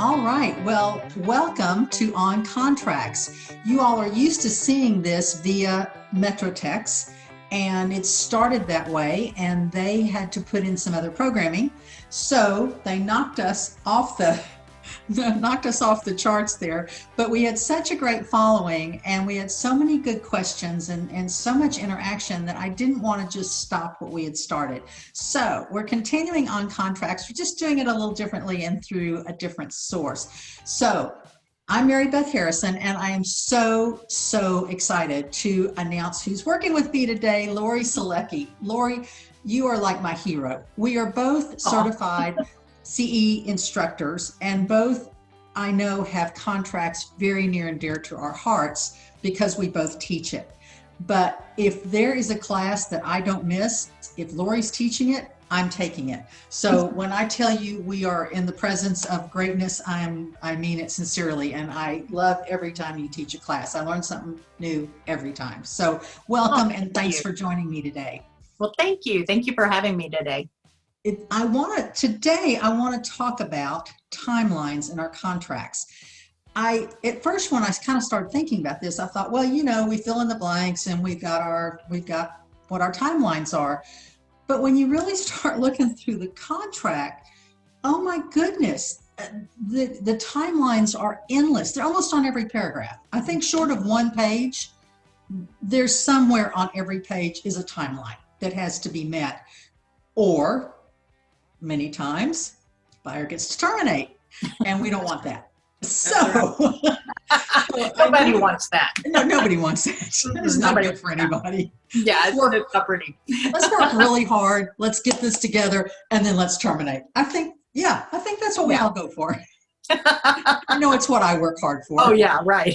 All right, well, welcome to On Contracts. You all are used to seeing this via MetroText, and it started that way, and they had to put in some other programming. So they knocked us off the charts there, but we had such a great following and we had so many good questions and so much interaction that I didn't want to just stop what we had started. So we're continuing on contracts. We're just doing it a little differently and through a different source. So I'm Mary Beth Harrison, and I am so excited to announce who's working with me today, Lori Solecki. Lori, you are like my hero. We are both certified CE instructors, and both, I know, have contracts very near and dear to our hearts because we both teach it. But if there is a class that I don't miss, if Lori's teaching it, I'm taking it. So when I tell you we are in the presence of greatness, I mean it sincerely, and I love every time you teach a class. I learn something new every time. So welcome, and thanks for joining me today. Well, thank you. Thank you for having me today. Today I want to talk about timelines in our contracts. At first, when I kind of started thinking about this, I thought, well, we fill in the blanks and we've got what our timelines are. But when you really start looking through the contract, oh my goodness, the timelines are endless. They're almost on every paragraph. I think short of one page, there's somewhere on every page is a timeline that has to be met. Or many times, buyer gets to terminate, and we don't want that. So nobody wants that. No, nobody wants that. It's not good for anybody. Yeah, it's not pretty. Let's work really hard. Let's get this together, and then let's terminate. I think that's what we all go for. I know it's what I work hard for. Oh yeah, right.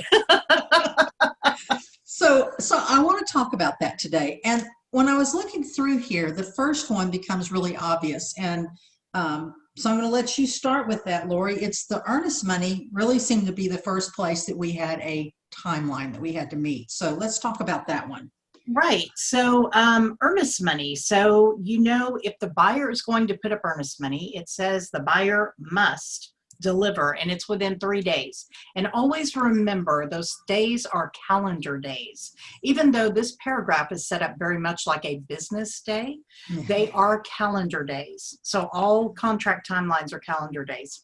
So I want to talk about that today. And when I was looking through here, the first one becomes really obvious. And so I'm going to let you start with that, Lori. It's the earnest money really seemed to be the first place that we had a timeline that we had to meet. So let's talk about that one. Right. So earnest money. So, if the buyer is going to put up earnest money, it says the buyer must deliver, and it's within 3 days. And always remember, those days are calendar days. Even though this paragraph is set up very much like a business day, they are calendar days. So all contract timelines are calendar days.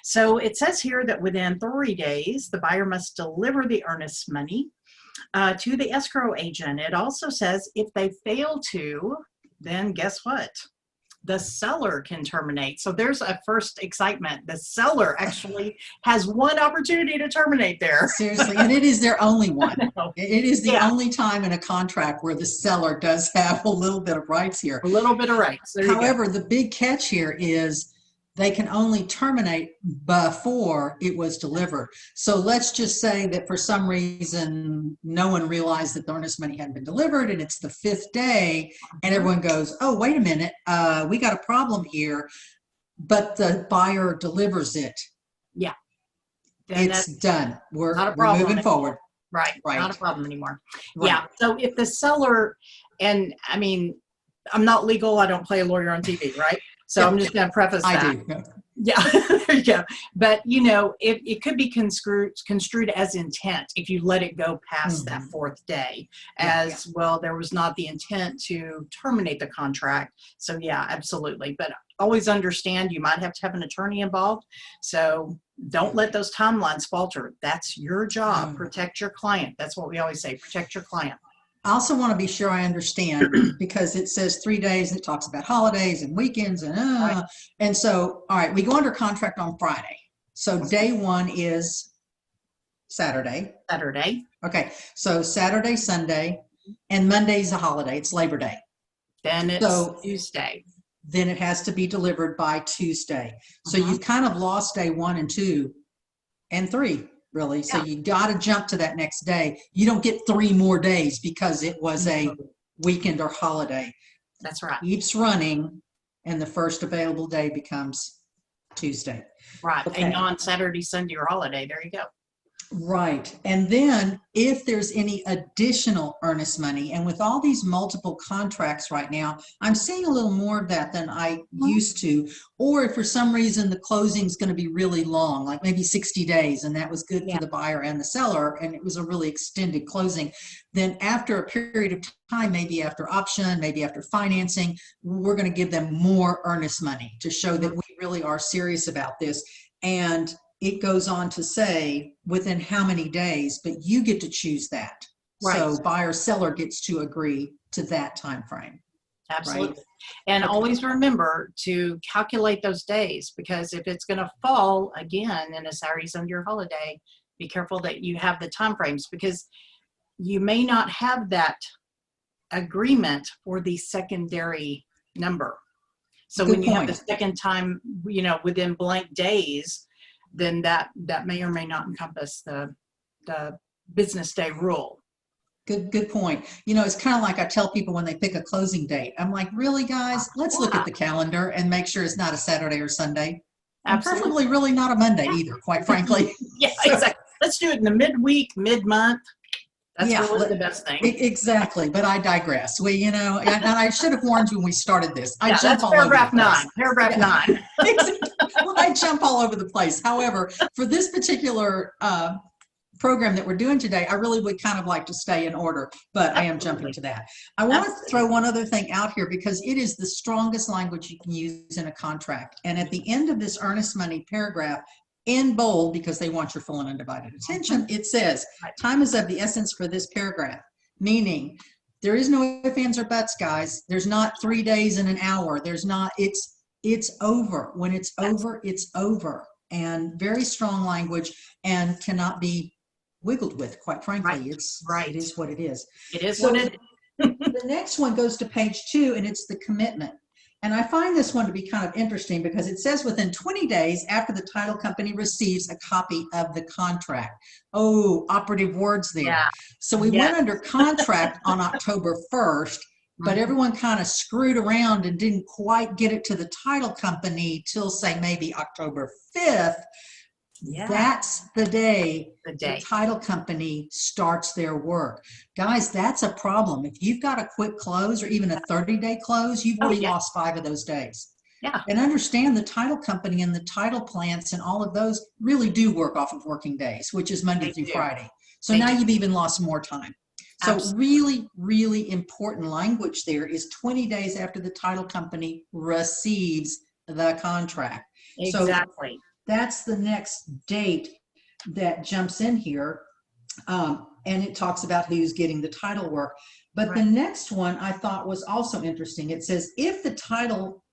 So it says here that within 3 days, the buyer must deliver the earnest money to the escrow agent. It also says if they fail to, then guess what? The seller can terminate. So there's a first excitement. The seller actually has one opportunity to terminate there. Seriously, and it is their only one. It is the only time in a contract where the seller does have a little bit of rights here. A little bit of rights. However, the big catch here is they can only terminate before it was delivered. So let's just say that for some reason, no one realized that the earnest money hadn't been delivered, and it's the 5th day, and everyone goes, oh, wait a minute, we got a problem here, but the buyer delivers it. Yeah. Then it's done. We're moving anymore. Forward. Right. Not a problem anymore. Right. Yeah. So if the seller, and I mean, I'm not legal, I don't play a lawyer on TV, right? So I'm just going to preface that. I do. Yeah, there you go. But, it could be construed as intent if you let it go past that 4th day. Well, there was not the intent to terminate the contract. So, yeah, absolutely. But always understand you might have to have an attorney involved. So don't let those timelines falter. That's your job. Protect your client. That's what we always say. Protect your client. I also want to be sure I understand because it says 3 days and it talks about holidays and weekends and so, all right, we go under contract on Friday. So day 1 is Saturday. Okay. So Saturday, Sunday, and Monday's a holiday. It's Labor Day. Then it's Tuesday. Then it has to be delivered by Tuesday. So you've kind of lost day 1 and 2 and 3. Really. So you got to jump to that next day. You don't get 3 more days because it was a weekend or holiday. That's right. Keeps running, and the first available day becomes Tuesday. Right. Okay. And on Saturday, Sunday, or holiday. There you go. Right. And then if there's any additional earnest money, and with all these multiple contracts right now, I'm seeing a little more of that than I used to. Or if for some reason the closing is going to be really long, like maybe 60 days, and that was good Yeah. for the buyer and the seller, and it was a really extended closing, then after a period of time, maybe after option, maybe after financing, we're going to give them more earnest money to show that we really are serious about this. And it goes on to say within how many days, but you get to choose that. Right. So buyer seller gets to agree to that time frame. Absolutely. Right? And Okay. always remember to calculate those days, because if it's going to fall again in a Saturday, Sunday, or holiday, be careful that you have the time frames, because you may not have that agreement for the secondary number. So Good when you have point. the second time, you know, within blank days, then that may or may not encompass the business day rule. Good point. You know, it's kind of like I tell people when they pick a closing date, I'm like, really, guys, let's look at the calendar and make sure it's not a Saturday or Sunday. And Absolutely. preferably really not a Monday either, quite frankly. Yeah, So, exactly. Let's do it in the midweek, mid-month. That's yeah, really the best thing. Exactly. But I digress. We, you know, and I should have warned you when we started this. I Yeah, jump that's all over the paragraph place. 9. Paragraph 9. Well, I jump all over the place. However, for this particular program that we're doing today, I really would kind of like to stay in order, but I am jumping to that. I want to throw one other thing out here because it is the strongest language you can use in a contract. And at the end of this earnest money paragraph, in bold, because they want your full and undivided attention, it says, time is of the essence for this paragraph, meaning there is no ifs, ands, or buts, guys. There's not 3 days and an hour. There's not, it's over. When it's over, it's over. And very strong language and cannot be wiggled with, quite frankly. It is what it is. It is what it is. The next one goes to page 2, and it's the commitment. And I find this one to be kind of interesting because it says within 20 days after the title company receives a copy of the contract. Oh, operative words there. Yeah. So we went under contract on October 1st, but everyone kind of screwed around and didn't quite get it to the title company till, say, maybe October 5th. Yeah. That's the day the title company starts their work. Guys, that's a problem. If you've got a quick close or even a 30-day close, you've already lost 5 of those days. Yeah. And understand the title company and the title plants and all of those really do work off of working days, which is Monday through Friday. So now you've even lost more time. So really, really important language there is 20 days after the title company receives the contract. Exactly. So that's the next date that jumps in here. And it talks about who's getting the title work. But the next one I thought was also interesting. It says, if the title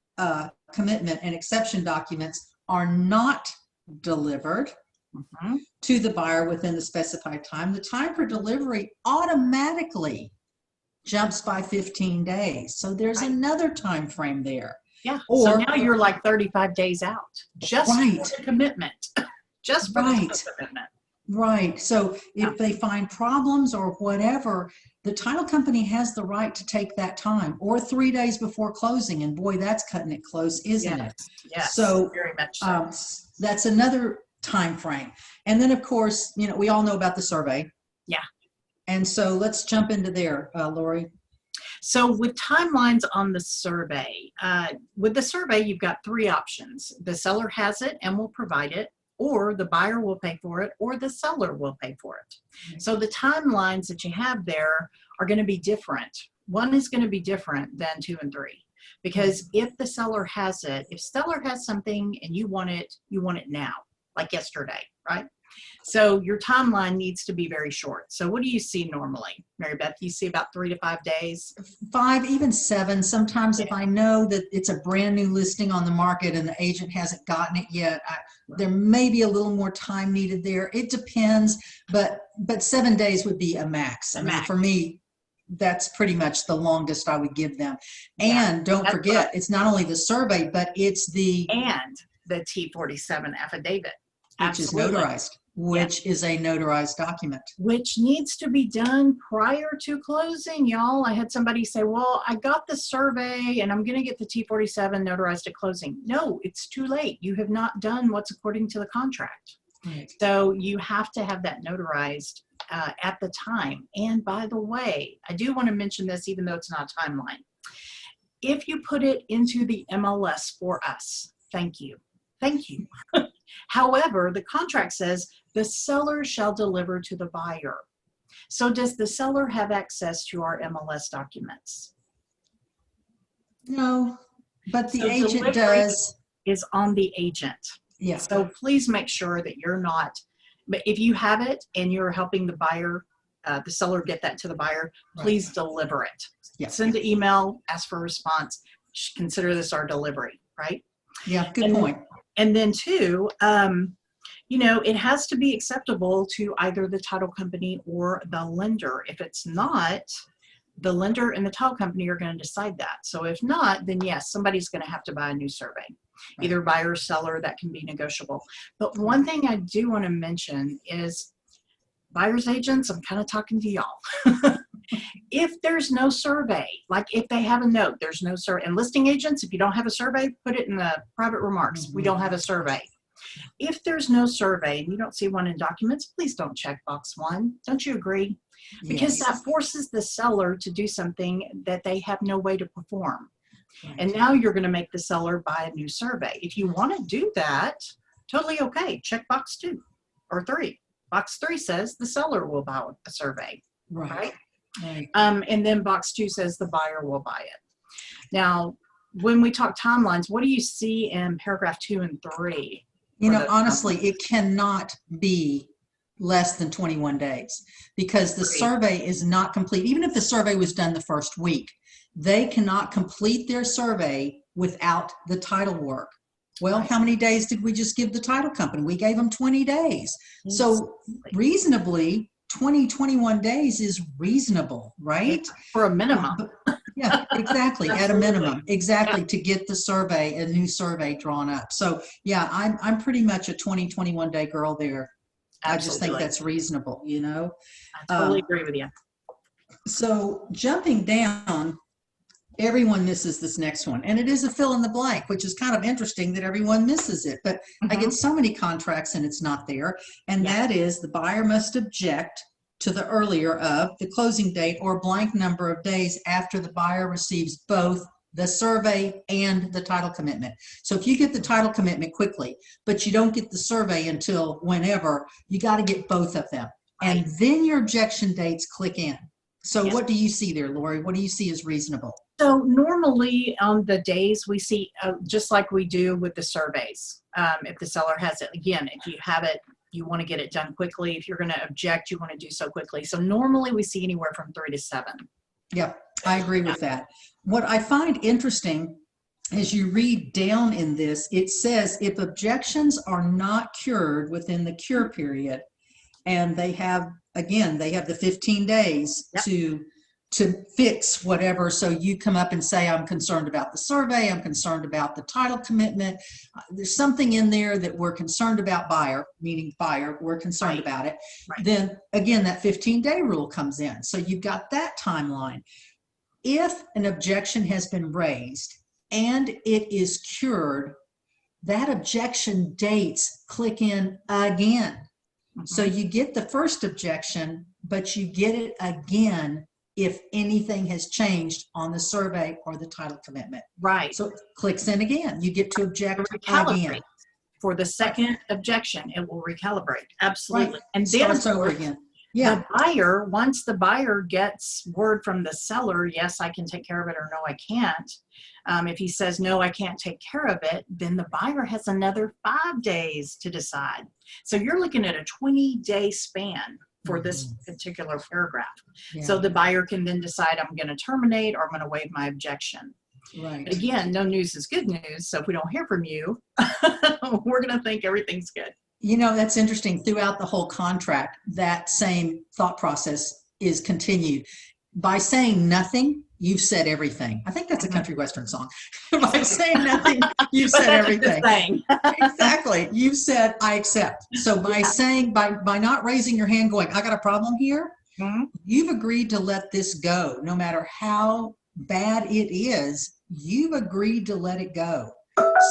commitment and exception documents are not delivered to the buyer within the specified time, the time for delivery automatically jumps by 15 days. So there's another time frame there. Yeah. Or, so now you're like 35 days out just for the commitment. Just for the commitment. Right. So if they find problems or whatever, the title company has the right to take that time, or 3 days before closing. And boy, that's cutting it close, isn't it? Yes. So very much so. That's another time frame. And then, of course, you know, we all know about the survey. Yeah. And so let's jump into there, Lori. So with timelines on the survey, you've got 3 options. The seller has it and will provide it, or the buyer will pay for it, or the seller will pay for it. So the timelines that you have there are going to be different. One is going to be different than 2 and 3, because if the seller has it, if seller has something and you want it now, like yesterday, right? So your timeline needs to be very short. So what do you see normally, Mary Beth? You see about 3 to 5 days? 5, even 7. Sometimes if I know that it's a brand new listing on the market and the agent hasn't gotten it yet, there may be a little more time needed there. It depends, but 7 days would be a max. I mean, for me, that's pretty much the longest I would give them. And don't forget, it's not only the survey, but it's the T47 affidavit. Which is notarized, which is a notarized document. Which needs to be done prior to closing, y'all. I had somebody say, well, I got the survey and I'm going to get the T47 notarized at closing. No, it's too late. You have not done what's according to the contract. Right. So you have to have that notarized at the time. And by the way, I do want to mention this, even though it's not a timeline. If you put it into the MLS for us, thank you. Thank you. However, the contract says the seller shall deliver to the buyer. So does the seller have access to our MLS documents? No, but the So agent delivery does. is on the agent. Yeah. So please make sure that you're not, but if you have it and you're helping the buyer, the seller get that to the buyer, please deliver it. Yeah. Send an email, ask for a response, consider this our delivery, right? Yeah, good point. And then two, you know, it has to be acceptable to either the title company or the lender. If it's not, the lender and the title company are going to decide that. So if not, then yes, somebody's going to have to buy a new survey, either buyer or seller. That can be negotiable. But one thing I do want to mention is buyer's agents, I'm kind of talking to y'all. If there's no survey, like if they have a note, there's no survey. And listing agents, if you don't have a survey, put it in the private remarks. We don't have a survey. If there's no survey and you don't see one in documents, please don't check box 1. Don't you agree? Because that forces the seller to do something that they have no way to perform. And now you're going to make the seller buy a new survey. If you want to do that, totally okay. Check box 2 or 3. Box 3 says the seller will buy a survey, right? And then box 2 says the buyer will buy it. Now, when we talk timelines, what do you see in paragraph 2 and 3? You know, honestly, it cannot be less than 21 days because the survey is not complete. Even if the survey was done the first week, they cannot complete their survey without the title work. Well, how many days did we just give the title company? We gave them 20 days. So reasonably, 21 days is reasonable, right? For a minimum. Yeah, exactly. At a minimum, exactly, to get the survey, a new survey drawn up. So yeah, I'm pretty much a 21 day girl there. I just think that's reasonable, you know? I totally agree with you. So jumping down, everyone misses this next one. And it is a fill in the blank, which is kind of interesting that everyone misses it. But I get so many contracts and it's not there. And that is the buyer must object to the earlier of the closing date or blank number of days after the buyer receives both the survey and the title commitment. So if you get the title commitment quickly, but you don't get the survey until whenever, you got to get both of them. And then your objection dates click in. So what do you see there, Lori? What do you see as reasonable? So normally on the days we see, just like we do with the surveys, if the seller has it, again, if you have it, you want to get it done quickly. If you're going to object, you want to do so quickly. So normally we see anywhere from 3 to 7. Yep, I agree with that. What I find interesting as you read down in this, it says if objections are not cured within the cure period, and they have, again, they have the 15 days to fix whatever. So you come up and say, I'm concerned about the survey, I'm concerned about the title commitment. There's something in there that we're concerned about, buyer, meaning buyer, we're concerned about it. Then again, that 15-day rule comes in. So you've got that timeline. If an objection has been raised and it is cured, that objection dates click in again. So you get the first objection, but you get it again if anything has changed on the survey or the title commitment. Right. So it clicks in again. You get to object again. For the second objection, it will recalibrate. Absolutely. Right. And then starts over again. Yeah. The buyer, once the buyer gets word from the seller, yes, I can take care of it, or no, I can't. If he says, no, I can't take care of it, then the buyer has another 5 days to decide. So you're looking at a 20-day span for this particular paragraph. So the buyer can then decide, I'm going to terminate or I'm going to waive my objection. Right. But again, no news is good news. So if we don't hear from you, we're going to think everything's good. You know, that's interesting. Throughout the whole contract, that same thought process is continued. By saying nothing, you've said everything. I think that's a country western song. By saying nothing, you've said everything. Exactly. You've said, I accept. So by saying, by not raising your hand going, I got a problem here, you've agreed to let this go. No matter how bad it is, you've agreed to let it go.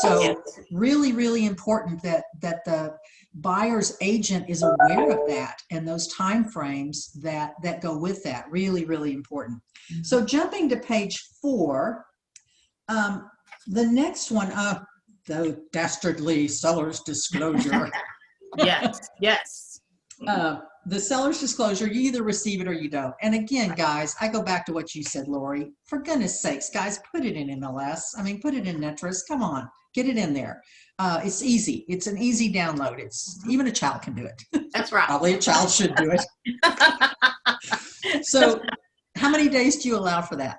So Yes. really, really important that the buyer's agent is aware of that and those time frames that go with that. Really, really important. So jumping to page 4, the next one, the dastardly seller's disclosure. Yes. Yes. The seller's disclosure, you either receive it or you don't. And again, guys, I go back to what you said, Lori. For goodness sakes, guys, put it in MLS. I mean, put it in Netris. Come on, get it in there. It's easy. It's an easy download. It's even a child can do it. That's right. Probably a child should do it. So how many days do you allow for that?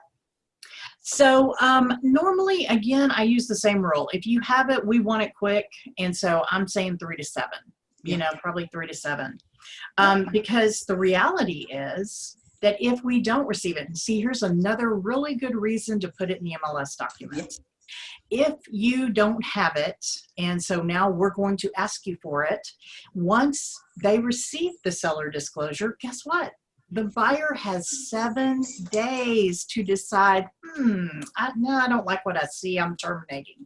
So normally, again, I use the same rule. If you have it, we want it quick. And so I'm saying 3 to 7, you know, probably 3 to 7. Because the reality is that if we don't receive it, and see, here's another really good reason to put it in the MLS documents. If you don't have it, and so now we're going to ask you for it, once they receive the seller disclosure, guess what? The buyer has 7 days to decide, I don't like what I see, I'm terminating.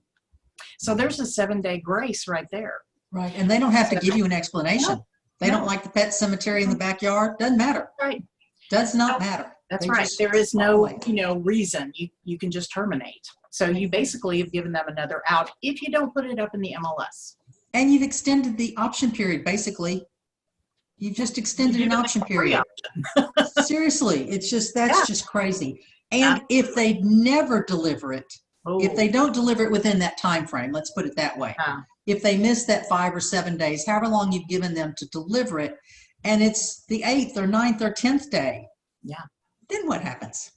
So there's a 7-day grace right there. Right, and they don't have to give you an explanation. No. They don't like the pet cemetery in the backyard. Doesn't matter. Right. Does not matter. That's They right. just There is follow no, it. reason. You can just terminate. So you basically have given them another out if you don't put it up in the MLS. And you've extended the option period, basically. You've just extended an option period. Seriously, it's just, that's just crazy. And if they never deliver it, if they don't deliver it within that time frame, let's put it that way. If they miss that 5 or 7 days, however long you've given them to deliver it, and it's the 8th or 9th or 10th day, then what happens?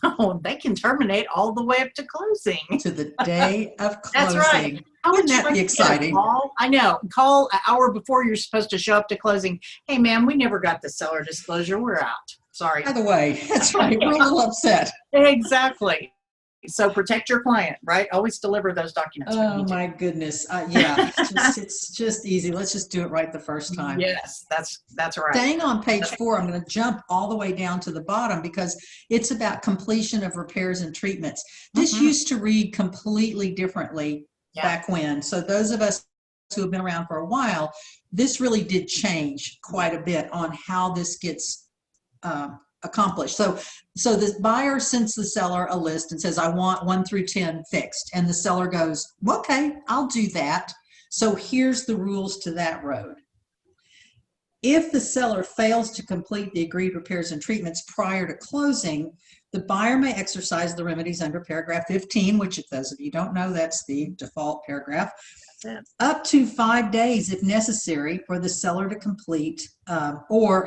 Oh, they can terminate all the way up to closing. To the day of closing. That's right. Wouldn't that be exciting? I know. Call an hour before you're supposed to show up to closing. Hey, ma'am, we never got the seller disclosure. We're out. Sorry. By the way, that's right. We're a little upset. Exactly. So protect your client, right? Always deliver those documents. Oh my goodness. Yeah, it's just easy. Let's just do it right the first time. Yes, that's right. Staying on page 4, I'm going to jump all the way down to the bottom because it's about completion of repairs and treatments. This used to read completely differently back when. So those of us who have been around for a while, this really did change quite a bit on how this gets accomplished. So the buyer sends the seller a list and says, I want 1 through 10 fixed. And the seller goes, okay, I'll do that. So here's the rules to that road. If the seller fails to complete the agreed repairs and treatments prior to closing, the buyer may exercise the remedies under paragraph 15, which if those of you don't know, that's the default paragraph, up to 5 days if necessary for the seller to complete, or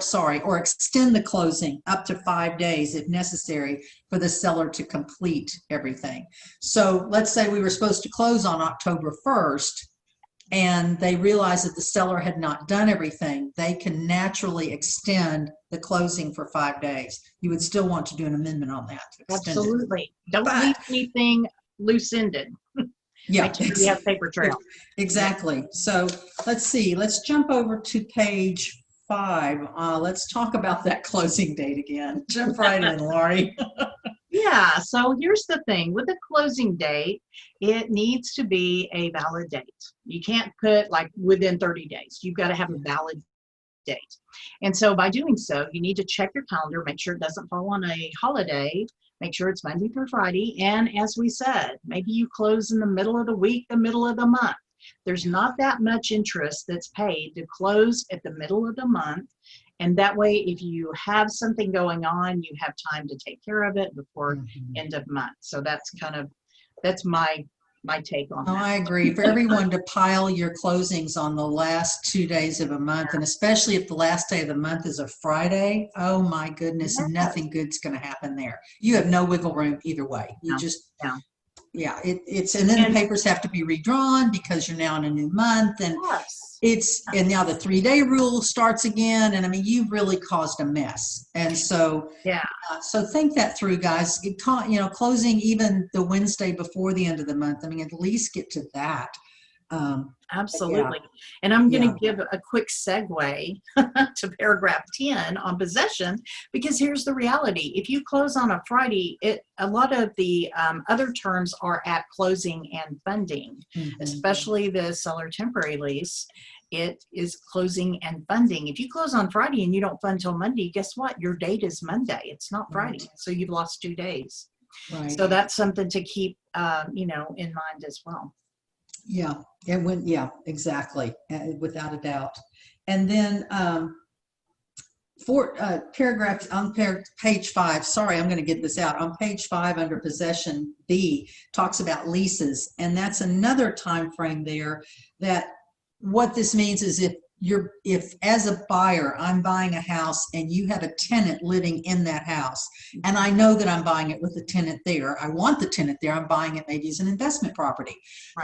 extend the closing up to 5 days if necessary for the seller to complete everything. So let's say we were supposed to close on October 1st and they realized that the seller had not done everything. They can naturally extend the closing for 5 days. You would still want to do an amendment on that. Absolutely. Don't leave anything loose-ended. Yeah, we have paper trail. Exactly. So let's see. Let's jump over to page 5. Let's talk about that closing date again. Jump right in, Lori. Yeah. So here's the thing with the closing date, it needs to be a valid date. You can't put like within 30 days. You've got to have a valid date. And so by doing so, you need to check your calendar, make sure it doesn't fall on a holiday. Make sure it's Monday through Friday. And as we said, maybe you close in the middle of the week, the middle of the month. There's not that much interest that's paid to close at the middle of the month. And that way, if you have something going on, you have time to take care of it before end of month. So that's my take on that. I agree. For everyone to pile your closings on the last 2 days of a month, and especially if the last day of the month is a Friday, oh my goodness, nothing good's going to happen there. You have no wiggle room either way. You just, it's, and then the papers have to be redrawn because you're now in a new month, and and now the 3-day rule starts again. And I mean, you've really caused a mess. And so, so think that through, guys. Closing even the Wednesday before the end of the month. I mean, at least get to that. Absolutely. And I'm going Yeah. to give a quick segue to paragraph 10 on possession, because here's the reality. If you close on a Friday, a lot of the other terms are at closing and funding, especially the seller temporary lease. It is closing and funding. If you close on Friday and you don't fund till Monday, guess what? Your date is Monday. It's not Friday. So you've lost 2 days. Right. So that's something to keep, in mind as well. Yeah, exactly, without a doubt. And then for paragraph on page 5, sorry, I'm going to get this out. On page 5 under possession B talks about leases, and that's another time frame there. That what this means is if as a buyer I'm buying a house and you have a tenant living in that house, and I know that I'm buying it with a tenant there, I want the tenant there, I'm buying it maybe as an investment property,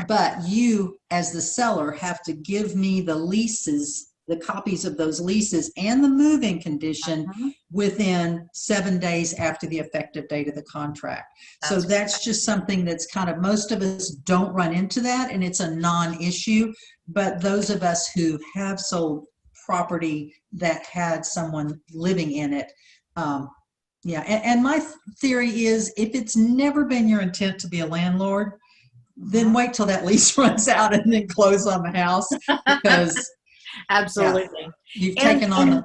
but you as the seller have to give me the leases, the copies of those leases and the move-in condition within 7 days after the effective date of the contract. So that's just something that's kind of, most of us don't run into that, and it's a non-issue. But those of us who have sold property that had someone living in it, and my theory is, if it's never been your intent to be a landlord, then wait till that lease runs out and then close on the house, because absolutely, you've taken on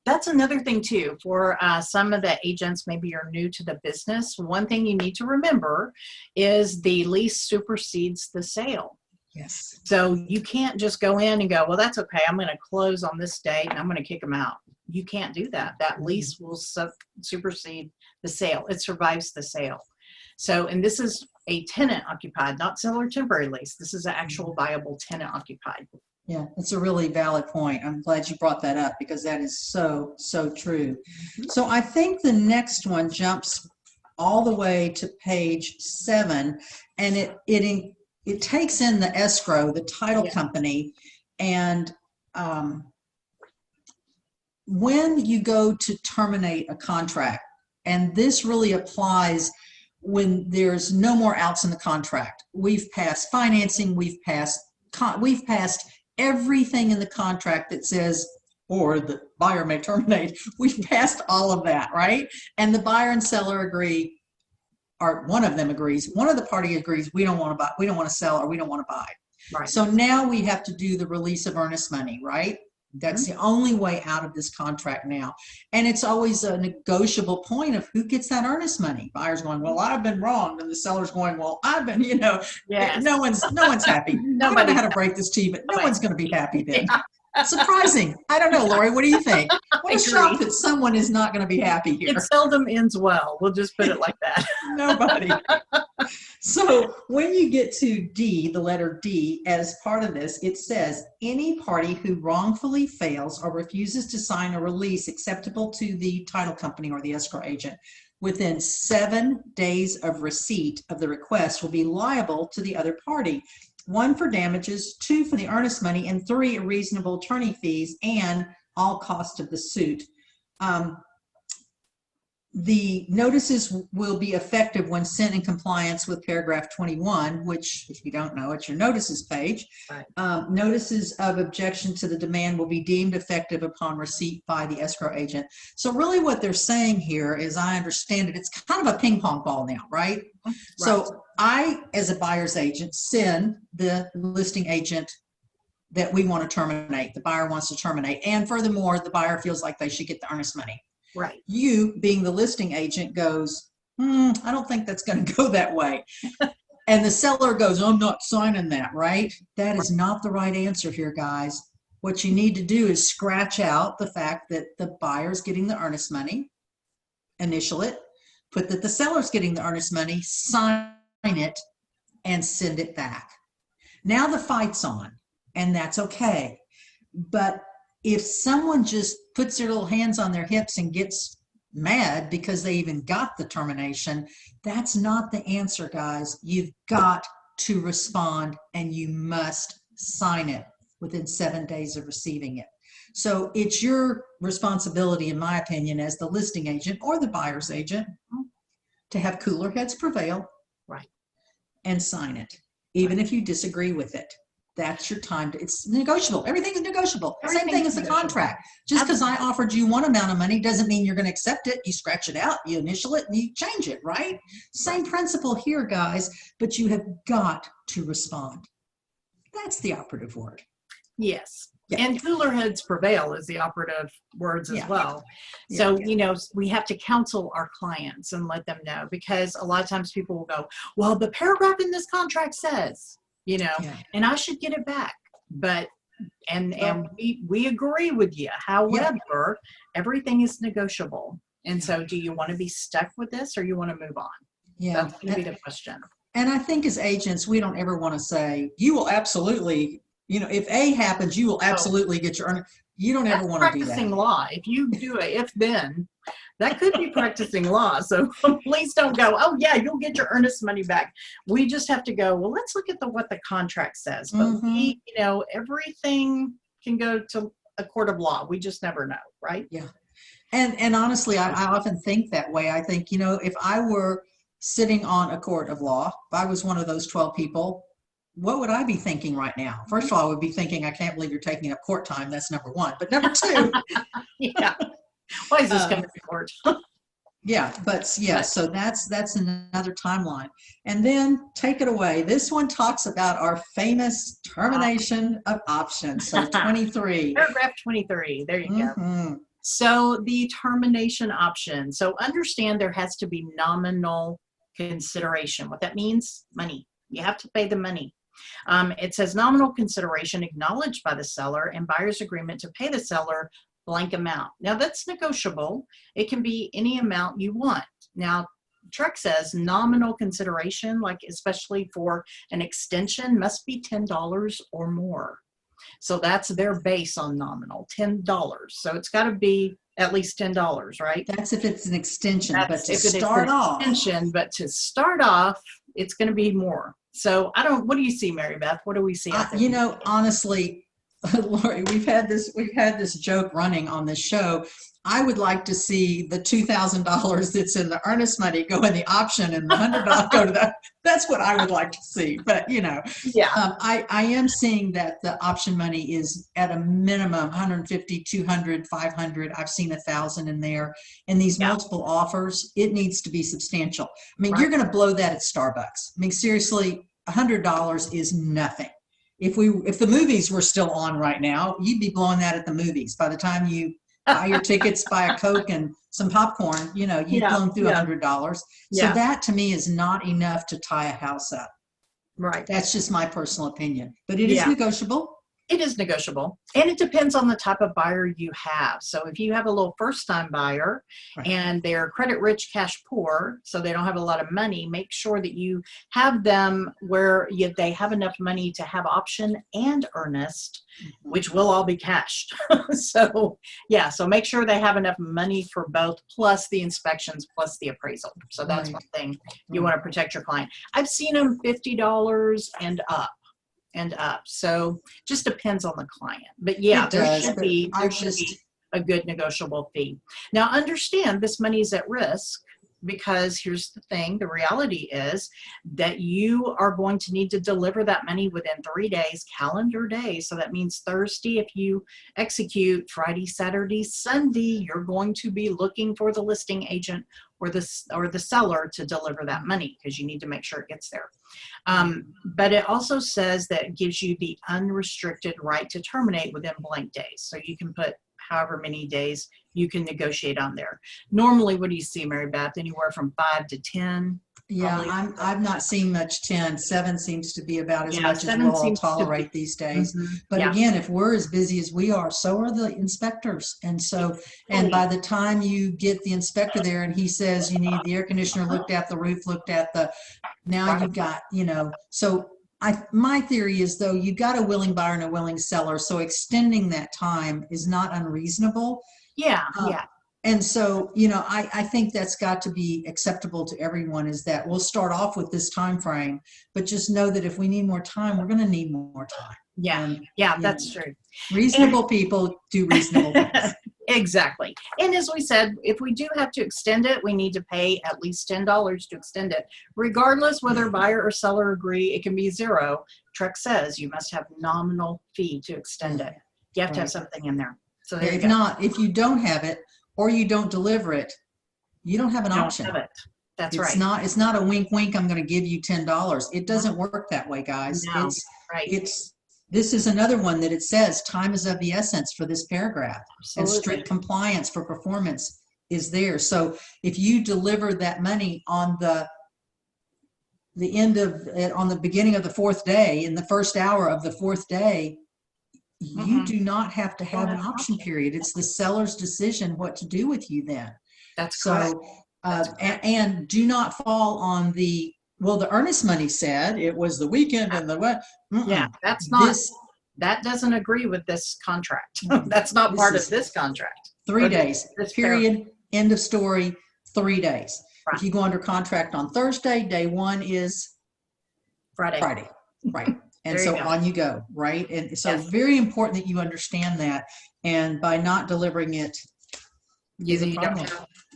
that's another thing too, for some of the agents, maybe you're new to the business. One thing you need to remember is the lease supersedes the sale. Yes. So you can't just go in and go, well, that's okay, I'm going to close on this date and I'm going to kick them out. You can't do that. That lease will supersede the sale. It survives the sale. So, and this is a tenant occupied, not seller temporary lease. This is an actual viable tenant occupied. Yeah, that's a really valid point. I'm glad you brought that up, because that is so, so true. So I think the next one jumps all the way to page 7, and it takes in the escrow, the title company, and when you go to terminate a contract, and this really applies when there's no more outs in the contract. We've passed financing, we've passed everything in the contract that says, or the buyer may terminate. We've passed all of that, right? And the buyer and seller agree, or one of them agrees, one of the party agrees, we don't want to buy, we don't want to sell, or we don't want to buy. Right. So now we have to do the release of earnest money, right? That's the only way out of this contract now. And it's always a negotiable point of who gets that earnest money. Buyer's going, well, I've been wrong. And the seller's going, well, I've been, no one's happy. I don't know how to break this to you, but no one's going to be happy then. Surprising. I don't know, Lori, what do you think? What a shock that someone is not going to be happy here. It seldom ends well. We'll just put it like that. Nobody. So when you get to D, the letter D, as part of this, it says any party who wrongfully fails or refuses to sign a release acceptable to the title company or the escrow agent within 7 days of receipt of the request will be liable to the other party. 1 for damages, 2 for the earnest money, and 3 reasonable attorney fees and all cost of the suit. The notices will be effective when sent in compliance with paragraph 21, which, if you don't know, it's your notices page. Right. Notices of objection to the demand will be deemed effective upon receipt by the escrow agent. So really what they're saying here, as I understand it, it's kind of a ping pong ball now, right? Right. So I, as a buyer's agent, send the listing agent that we want to terminate. The buyer wants to terminate. And furthermore, the buyer feels like they should get the earnest money. Right. You, being the listing agent, goes, I don't think that's going to go that way. And the seller goes, I'm not signing that, right? That is not the right answer here, guys. What you need to do is scratch out the fact that the buyer's getting the earnest money, initial it, put that the seller's getting the earnest money, sign it, and send it back. Now the fight's on, and that's okay. But if someone just puts their little hands on their hips and gets mad because they even got the termination, that's not the answer, guys. You've got to respond, and you must sign it within 7 days of receiving it. So it's your responsibility, in my opinion, as the listing agent or the buyer's agent, to have cooler heads prevail, right, and sign it. even if you disagree with it. That's your time. It's negotiable. Everything is negotiable. Same thing as the contract. Just because I offered you one amount of money doesn't mean you're going to accept it. You scratch it out, you initial it, and you change it, right? Same principle here, guys, but you have got to respond. That's the operative word. Yes. Yeah. And cooler heads prevail is the operative words as well. Yeah. So, you know, we have to counsel our clients and let them know, because a lot of times people will go, well, the paragraph in this contract says, you know, and I should get it back. But, and we agree with you. However, everything is negotiable. And so do you want to be stuck with this, or you want to move on? Yeah. That's going to be the question. And I think as agents, we don't ever want to say, you will absolutely, you know, if A happens, you will absolutely get your earnings. You don't ever want to do that. Practicing law. If you do a if then, that could be practicing law. So please don't go, oh yeah, you'll get your earnest money back. We just have to go, well, let's look at what the contract says. But we, you know, everything can go to a court of law. We just never know, right? Yeah. And honestly, I often think that way. I think, you know, if I were sitting on a court of law, if I was one of those 12 people, what would I be thinking right now? First of all, I would be thinking, I can't believe you're taking up court time. That's number one. But number two, yeah. Why is this coming to court? Yeah, but yeah, so that's another timeline. And then take it away. This one talks about our famous termination of options. So 23. Paragraph 23. There you go. So the termination option. So understand there has to be nominal consideration. What that means, money. You have to pay the money. It says nominal consideration acknowledged by the seller and buyer's agreement to pay the seller blank amount. Now that's negotiable. It can be any amount you want. Now, Trek says nominal consideration, like especially for an extension, must be $10 or more. So that's their base on nominal, $10. So it's got to be at least $10, right? That's if it's an extension, That's but to start off. But to start off, it's going to be more. So what do you see, Mary Beth? What do we see out there? You know, honestly, Lori, we've had this joke running on this show. I would like to see the $2,000 that's in the earnest money go in the option and the $100 go to that. That's what I would like to see. But, you know, I am seeing that the option money is at a minimum 150, 200, 500. I've seen 1,000 in there. In these multiple offers, it needs to be substantial. I mean, you're going to blow that at Starbucks. I mean, seriously, $100 is nothing. If the movies were still on right now, you'd be blowing that at the movies. By the time you buy your tickets, buy a Coke and some popcorn, you know, you've blown through $100. So that to me is not enough to tie a house up. Right. That's just my personal opinion, but it is negotiable. It is negotiable, and it depends on the type of buyer you have. So if you have a little first-time buyer and they're credit rich, cash poor, so they don't have a lot of money, make sure that you have them where they have enough money to have option and earnest, which will all be cashed. So make sure they have enough money for both, plus the inspections, plus the appraisal. So that's one thing you want to protect your client. I've seen them $50 and up. So just depends on the client. But there should be a good negotiable fee. Now understand this money is at risk, because here's the thing, the reality is that you are going to need to deliver that money within 3 days, calendar days. So that means Thursday, if you execute, Friday, Saturday, Sunday, you're going to be looking for the listing agent or the seller to deliver that money, because you need to make sure it gets there. But it also says that it gives you the unrestricted right to terminate within blank days. So you can put however many days you can negotiate on there. Normally, what do you see, Mary Beth? Anywhere from 5 to 10? Yeah, I've not seen much 10. 7 seems to be about as much as we'll all tolerate these days. But again, if we're as busy as we are, so are the inspectors. And so, and by the time you get the inspector there and he says you need the air conditioner looked at, the roof looked at, now you've got, you know, so my theory is, though, you got a willing buyer and a willing seller, so extending that time is not unreasonable. And so, you know, I think that's got to be acceptable to everyone, is that we'll start off with this time frame, but just know that if we need more time, we're going to need more time. That's true. Reasonable people do reasonable things. Exactly. And as we said, if we do have to extend it, we need to pay at least $10 to extend it. Regardless whether buyer or seller agree, it can be zero. Trex says you must have nominal fee to extend it. You have to have something in there. So there you If go. not, if you don't have it or you don't deliver it, you don't have an option. Don't have it. That's It's right. it's not a wink, wink, I'm going to give you $10. It doesn't work that way, guys. No. Right. This is another one that it says time is of the essence for this paragraph. Absolutely. And strict compliance for performance is there. So if you deliver that money on the end of it, on the beginning of the fourth day, in the first hour of the fourth day, you do not have to have an option period. It's the seller's decision what to do with you then. That's so correct. And do not fall on the, well, the earnest money said it was the weekend and the what. Yeah, that's not, that doesn't agree with this contract. That's not part of this contract. 3 days, this period, end of story, 3 days. Right. If you go under contract on Thursday, day one is Friday. Right. And so on you go, right? And so Yes. it's very important that you understand that. And by not delivering it, You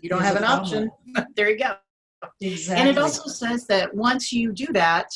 don't have an option. There you go. Exactly. And it also says that once you do that,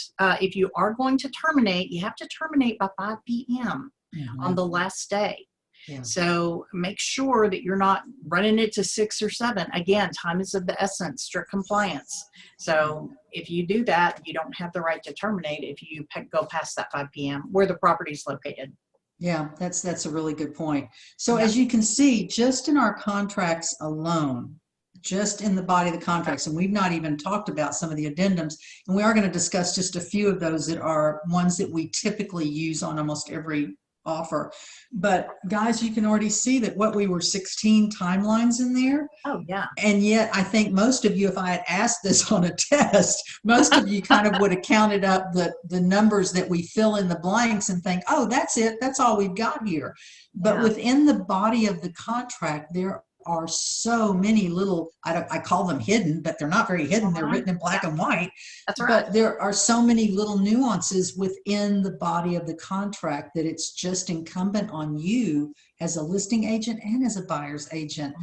if you are going to terminate, you have to terminate by 5 p.m. On the last day. Yeah. So make sure that you're not running it to 6 or 7. Again, time is of the essence, strict compliance. So if you do that, you don't have the right to terminate if you go past that 5 p.m. where the property is located. Yeah, that's a really good point. So as you can see, just in our contracts alone, just in the body of the contracts, and we've not even talked about some of the addendums, and we are going to discuss just a few of those that are ones that we typically use on almost every offer. But guys, you can already see that what we were 16 timelines in there. Oh yeah. And yet I think most of you, if I had asked this on a test, most of you kind of would have counted up the numbers that we fill in the blanks and think, oh, that's it. That's all we've got here. But within the body of the contract, there are so many little, I call them hidden, but they're not very hidden. They're written in black and white. That's right. But there are so many little nuances within the body of the contract that it's just incumbent on you as a listing agent and as a buyer's agent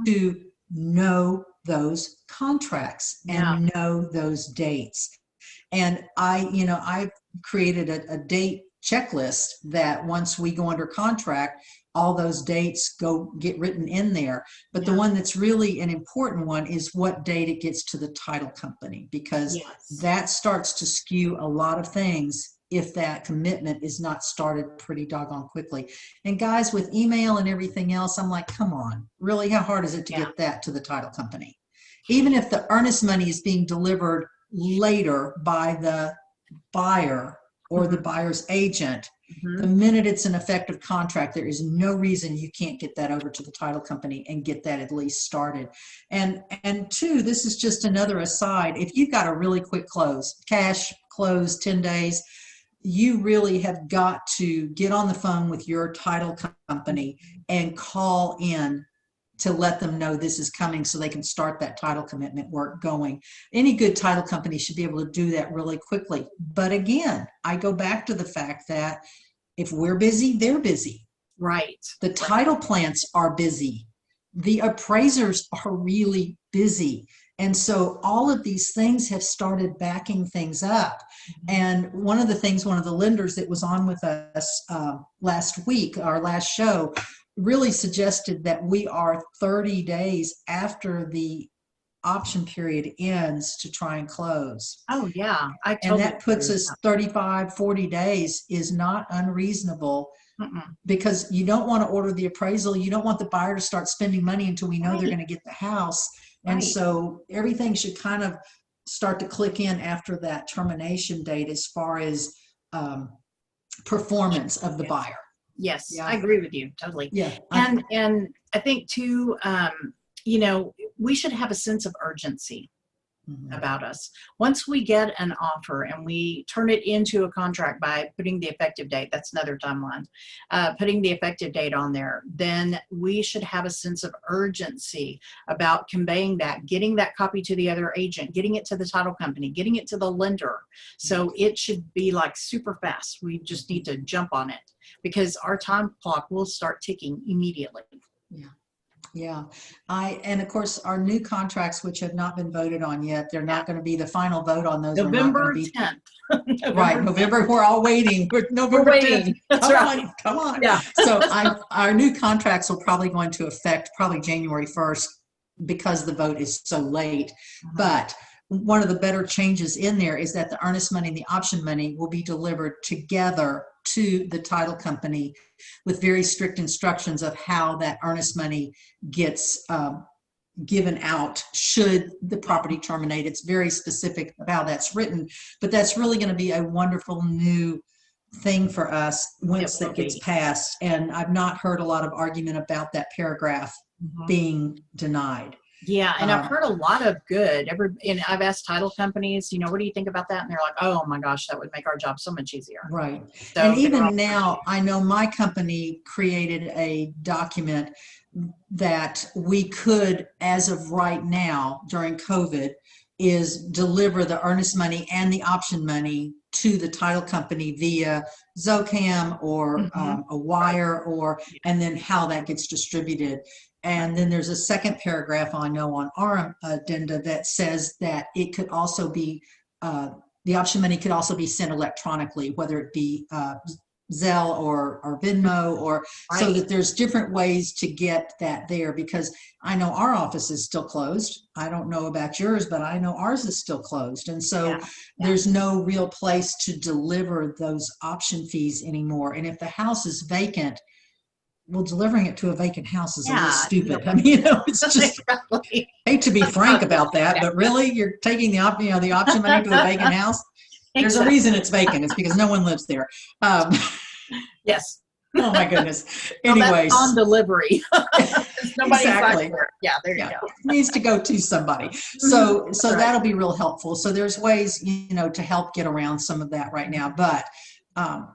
to know those contracts and know those dates. And I've created a date checklist that once we go under contract, all those dates get written in there. But the one that's really an important one is what date it gets to the title company, because that starts to skew a lot of things if that commitment is not started pretty doggone quickly. And guys, with email and everything else, I'm like, come on, really, how hard is it to get that to the title company? Even if the earnest money is being delivered later by the buyer or the buyer's agent, the minute it's an effective contract, there is no reason you can't get that over to the title company and get that at least started. And two, this is just another aside. If you've got a really quick close, cash close, 10 days, you really have got to get on the phone with your title company and call in to let them know this is coming so they can start that title commitment work going. Any good title company should be able to do that really quickly. But again, I go back to the fact that if we're busy, they're busy. Right. The title plants are busy. The appraisers are really busy. And so all of these things have started backing things up. And one of the lenders that was on with us last week, our last show, really suggested that we are 30 days after the option period ends to try and close. Oh yeah. And that puts us 35, 40 days is not unreasonable because you don't want to order the appraisal. You don't want the buyer to start spending money until we know they're going to get the house. And so everything should kind of start to click in after that termination date as far as performance of the buyer. Yes, I agree with you totally. Yeah. And I think too, we should have a sense of urgency. about us. Once we get an offer and we turn it into a contract by putting the effective date, that's another timeline, putting the effective date on there, then we should have a sense of urgency about conveying that, getting that copy to the other agent, getting it to the title company, getting it to the lender. So it should be like super fast. We just need to jump on it because our time clock will start ticking immediately. Yeah. Yeah. And of course, our new contracts, which have not been voted on yet, they're not going to be the final vote on those. November 10th. Right. November. We're all waiting. November 10th. That's right. Come on. Yeah. So our new contracts will probably go into effect probably January 1st because the vote is so late. But one of the better changes in there is that the earnest money and the option money will be delivered together to the title company with very strict instructions of how that earnest money gets given out should the property terminate. It's very specific of how that's written, but that's really going to be a wonderful new thing for us once that gets passed. And I've not heard a lot of argument about that paragraph being denied. Yeah, and I've heard a lot of good. And I've asked title companies, what do you think about that? And they're like, oh my gosh, that would make our job so much easier. Right. So and even now, I know my company created a document that we could, as of right now, during COVID, is deliver the earnest money and the option money to the title company via Zocam or a wire, and then how that gets distributed. And then there's a second paragraph I know on our addenda that says that it could also be, the option money could also be sent electronically, whether it be Zelle or Venmo, so that there's different ways to get that there, because I know our office is still closed. I don't know about yours, but I know ours is still closed. And so there's no real place to deliver those option fees anymore. And if the house is vacant, well, delivering it to a vacant house is a little stupid. I mean, it's just, I hate to be frank about that, but really you're taking the option money to a vacant house. There's a reason it's vacant. It's because no one lives there. Yes. Oh my goodness. Anyways. On delivery. Exactly. Yeah, there you go. It needs to go to somebody. So that'll be real helpful. So there's ways, to help get around some of that right now, but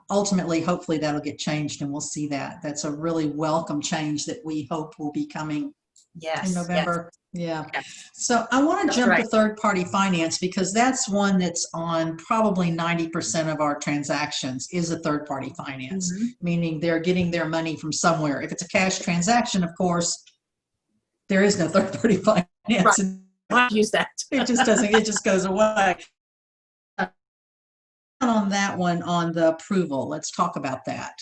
ultimately, hopefully that'll get changed and we'll see that. That's a really welcome change that we hope will be coming in November. Yeah. So I want to jump to third-party finance because that's one that's on probably 90% of our transactions is a third-party finance, meaning they're getting their money from somewhere. If it's a cash transaction, of course, there is no third-party finance. I use that. It just doesn't, it just goes away. On that one, on the approval, let's talk about that.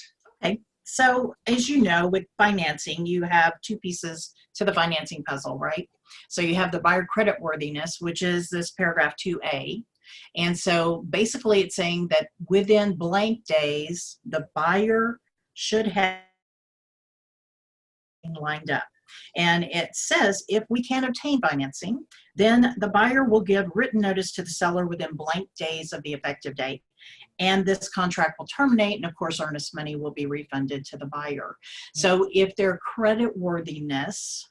Okay. So as you know, with financing, you have two pieces to the financing puzzle, right? So you have the buyer credit worthiness, which is this paragraph 2A. And so basically it's saying that within blank days, the buyer should have lined up. And it says if we can't obtain financing, then the buyer will give written notice to the seller within blank days of the effective date. And this contract will terminate, and of course, earnest money will be refunded to the buyer. So if their credit worthiness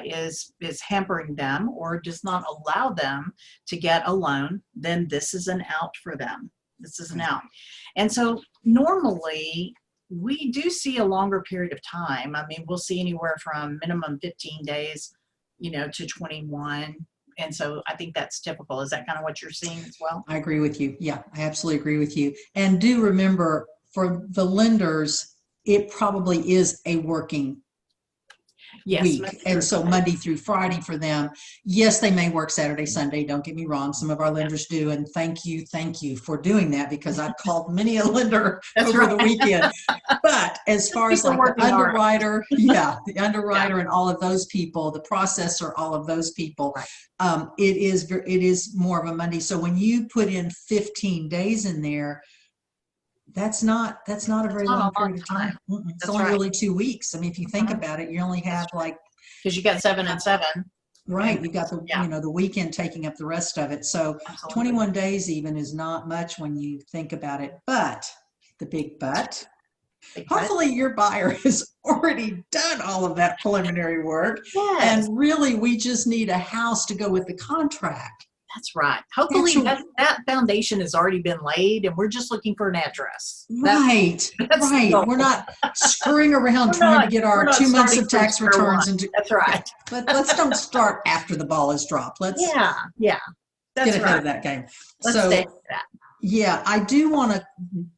is hampering them or does not allow them to get a loan, then this is an out for them. This is an out. And so normally, we do see a longer period of time. I mean, we'll see anywhere from minimum 15 days, to 21. And so I think that's typical. Is that kind of what you're seeing as well? I agree with you. Yeah, I absolutely agree with you. And do remember, for the lenders, it probably is a working week. And so Monday through Friday for them. Yes, they may work Saturday, Sunday. Don't get me wrong. Some of our lenders do. And thank you for doing that, because I've called many a lender over the weekend. But as far as like the underwriter, the underwriter and all of those people, the processor, all of those people, it is more of a Monday. So when you put in 15 days in there, that's not a very long period of time. It's only really 2 weeks. I mean, if you think about it, you only have because you got 7 and 7. Right. You got the the weekend taking up the rest of it. So 21 days even is not much when you think about it. But the big but. Hopefully your buyer has already done all of that preliminary work. And really we just need a house to go with the contract. That's right. Hopefully That's that foundation has already been laid and we're just looking for an address. right. That's the Right. goal. We're not scurrying around We're trying not- to get we're our not 2 months starting of from tax square returns one. into. That's right. Let's don't start after the ball is dropped. Let's Yeah. That's get ahead right. of that game. Let's stay So with that. yeah, I do want to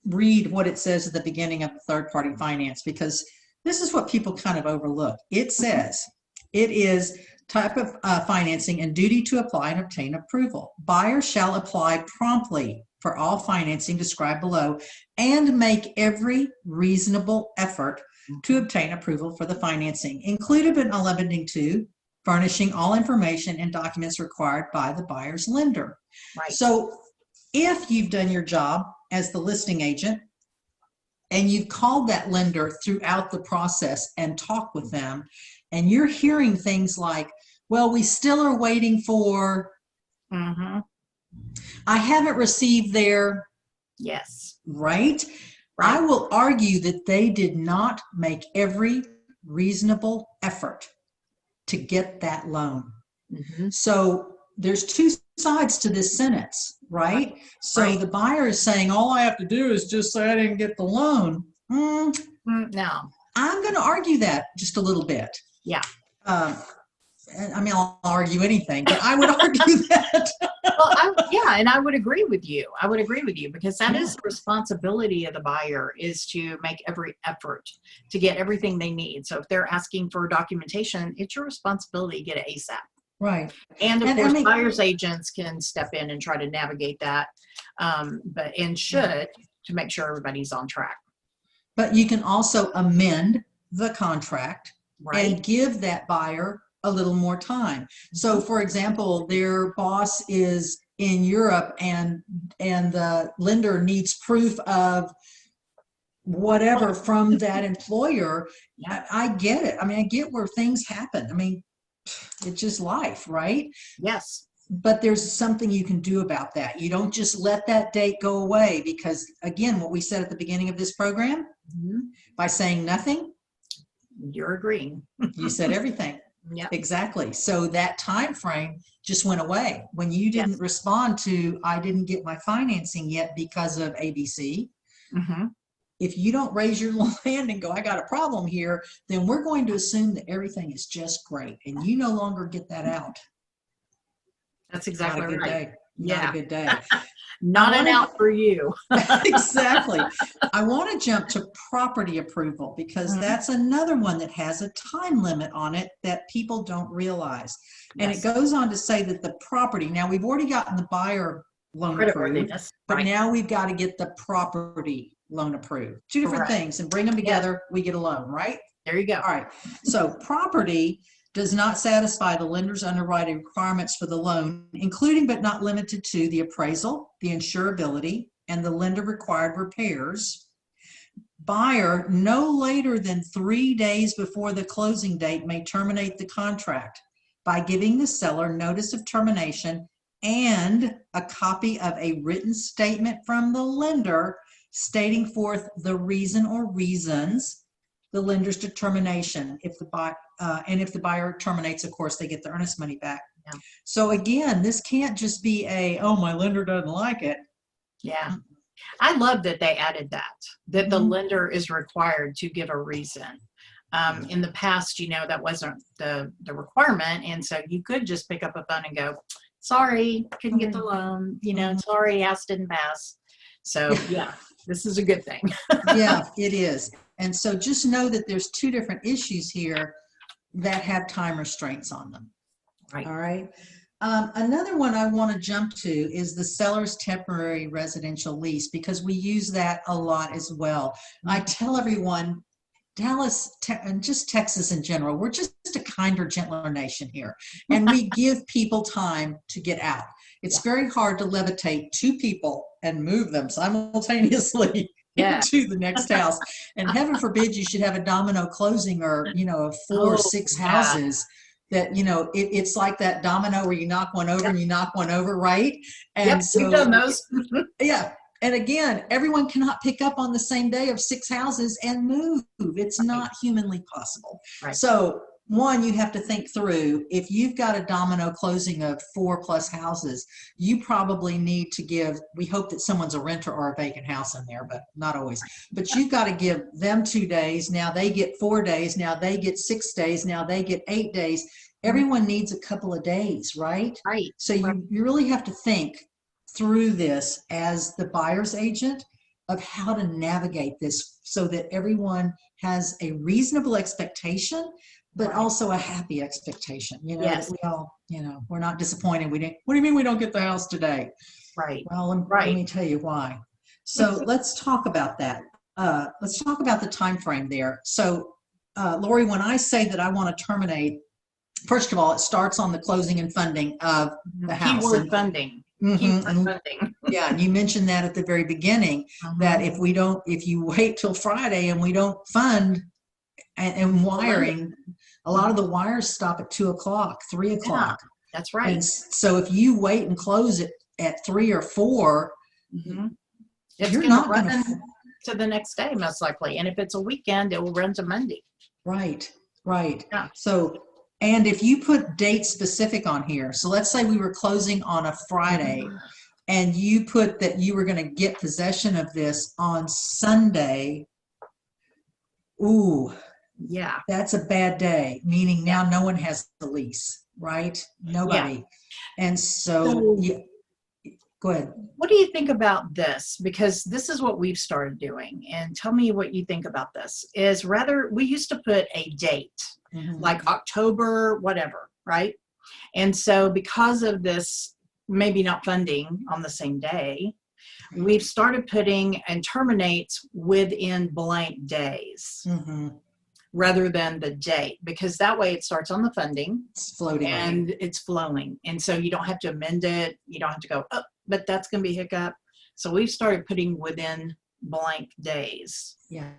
read what it says at the beginning of the third-party finance, because this is what people kind of overlook. It says it is type of financing and duty to apply and obtain approval. Buyer shall apply promptly for all financing described below and make every reasonable effort to obtain approval for the financing, included but not limited to furnishing all information and documents required by the buyer's lender. Right. So if you've done your job as the listing agent and you've called that lender throughout the process and talked with them, and you're hearing things like, well, we still are waiting for, Mm-hmm. I haven't received their, Yes. right? I will argue that they did not make every reasonable effort to get that loan. Mm-hmm. So there's two sides to this sentence, right? So Right. the buyer is saying, all I have to do is just say I didn't get the loan. No. I'm going to argue that just a little bit. Yeah. I mean, I'll argue anything, but I would argue that. Well, and I would agree with you. I would agree with you because that is the responsibility of the buyer, is to make every effort to get everything they need. So if they're asking for documentation, it's your responsibility to get it ASAP. Right. And of And, course, I mean, buyer's agents can step in and try to navigate that, should, to make sure everybody's on track. but you can also amend the contract Right. and give that buyer a little more time. So for example, their boss is in Europe and the lender needs proof of whatever from that employer. Yeah. I get it. I mean, I get where things happen. I mean, it's just life, right? Yes. But there's something you can do about that. You don't just let that date go away, because again, what we said at the beginning of this program, by saying nothing, You're agreeing. you said everything. Yeah. Exactly. So that time frame just went away when you didn't respond to, I didn't get my financing yet because of ABC. Mm-hmm. If you don't raise your hand and go, I got a problem here, then we're going to assume that everything is just great, and you no longer get that out. That's exactly Not a good right. day. Not a good day. Not an out for you. Exactly. I want to jump to property approval, because that's another one that has a time limit on it that people don't realize. And it goes on to say that the property, now we've already gotten the buyer loan approved, but now we've got to get the property loan approved. Two different things, and bring them together, we get a loan, right? There you go. All right. So property does not satisfy the lender's underwriting requirements for the loan, including but not limited to the appraisal, the insurability, and the lender required repairs. Buyer, no later than 3 days before the closing date, may terminate the contract by giving the seller notice of termination and a copy of a written statement from the lender stating forth the reason or reasons the lender's determination. If the buyer terminates, of course, they get the earnest money back. Yeah. So again, this can't just be oh, my lender doesn't like it. Yeah. I love that they added that the lender is required to give a reason. In the past, that wasn't the requirement. And so you could just pick up a phone and go, sorry, couldn't get the loan, sorry, house didn't pass. So yeah, this is a good thing. Yeah, it is. And so just know that there's two different issues here that have time restraints on them. Right. All right. Another one I want to jump to is the seller's temporary residential lease, because we use that a lot as well. I tell everyone, Dallas and just Texas in general, we're just a kinder, gentler nation here. And we give people time to get out. It's very hard to levitate two people and move them simultaneously into the next house. And heaven forbid you should have a domino closing, or, of 4 or 6 houses that, it's like that domino where you knock one over and you knock one over, right? And so, we've done those. Yeah. And again, everyone cannot pick up on the same day of 6 houses and move. It's not humanly possible. Right. So one, you have to think through, if you've got a domino closing of 4+ houses, you probably need to give, we hope that someone's a renter or a vacant house in there, but not always. But you've got to give them 2 days. Now they get 4 days. Now they get 6 days. Now they get 8 days. Everyone needs a couple of days, right? Right. So you really have to think through this as the buyer's agent of how to navigate this so that everyone has a reasonable expectation, but also a happy expectation, you know, Yes. that we all, you know, we're not disappointed. We didn't, what do you mean we don't get the house today? Right. Well, let me tell you why. So let's talk about that. Let's talk about the time frame there. So Lori, when I say that I want to terminate, first of all, it starts on the closing and funding of the house. Keyword funding. Keyword funding. Yeah, and you mentioned that at the very beginning, that if you wait till Friday and we don't fund and wiring, a lot of the wires stop at 2 o'clock, 3 o'clock. Yeah, that's right. And so if you wait and close it at 3 or 4, it's you're gonna not run going to to the next day, most likely. And if it's a weekend, it will run to Monday. Right, right. Yeah. So, and if you put date specific on here, so let's say we were closing on a Friday, and you put that you were going to get possession of this on Sunday. Ooh, yeah, that's a bad day, meaning now no one has the lease, right? Nobody. Yeah. And so go ahead. What do you think about this? Because this is what we've started doing. And tell me what you think about this. Is rather, we used to put a date, like October, whatever, right? And so because of this, maybe not funding on the same day, we've started putting and terminates within blank days. Rather than the date, because that way it starts on the funding. It's floating. And it's flowing. And so you don't have to amend it. You don't have to go, oh, but that's going to be a hiccup. So we've started putting within blank days. Yeah.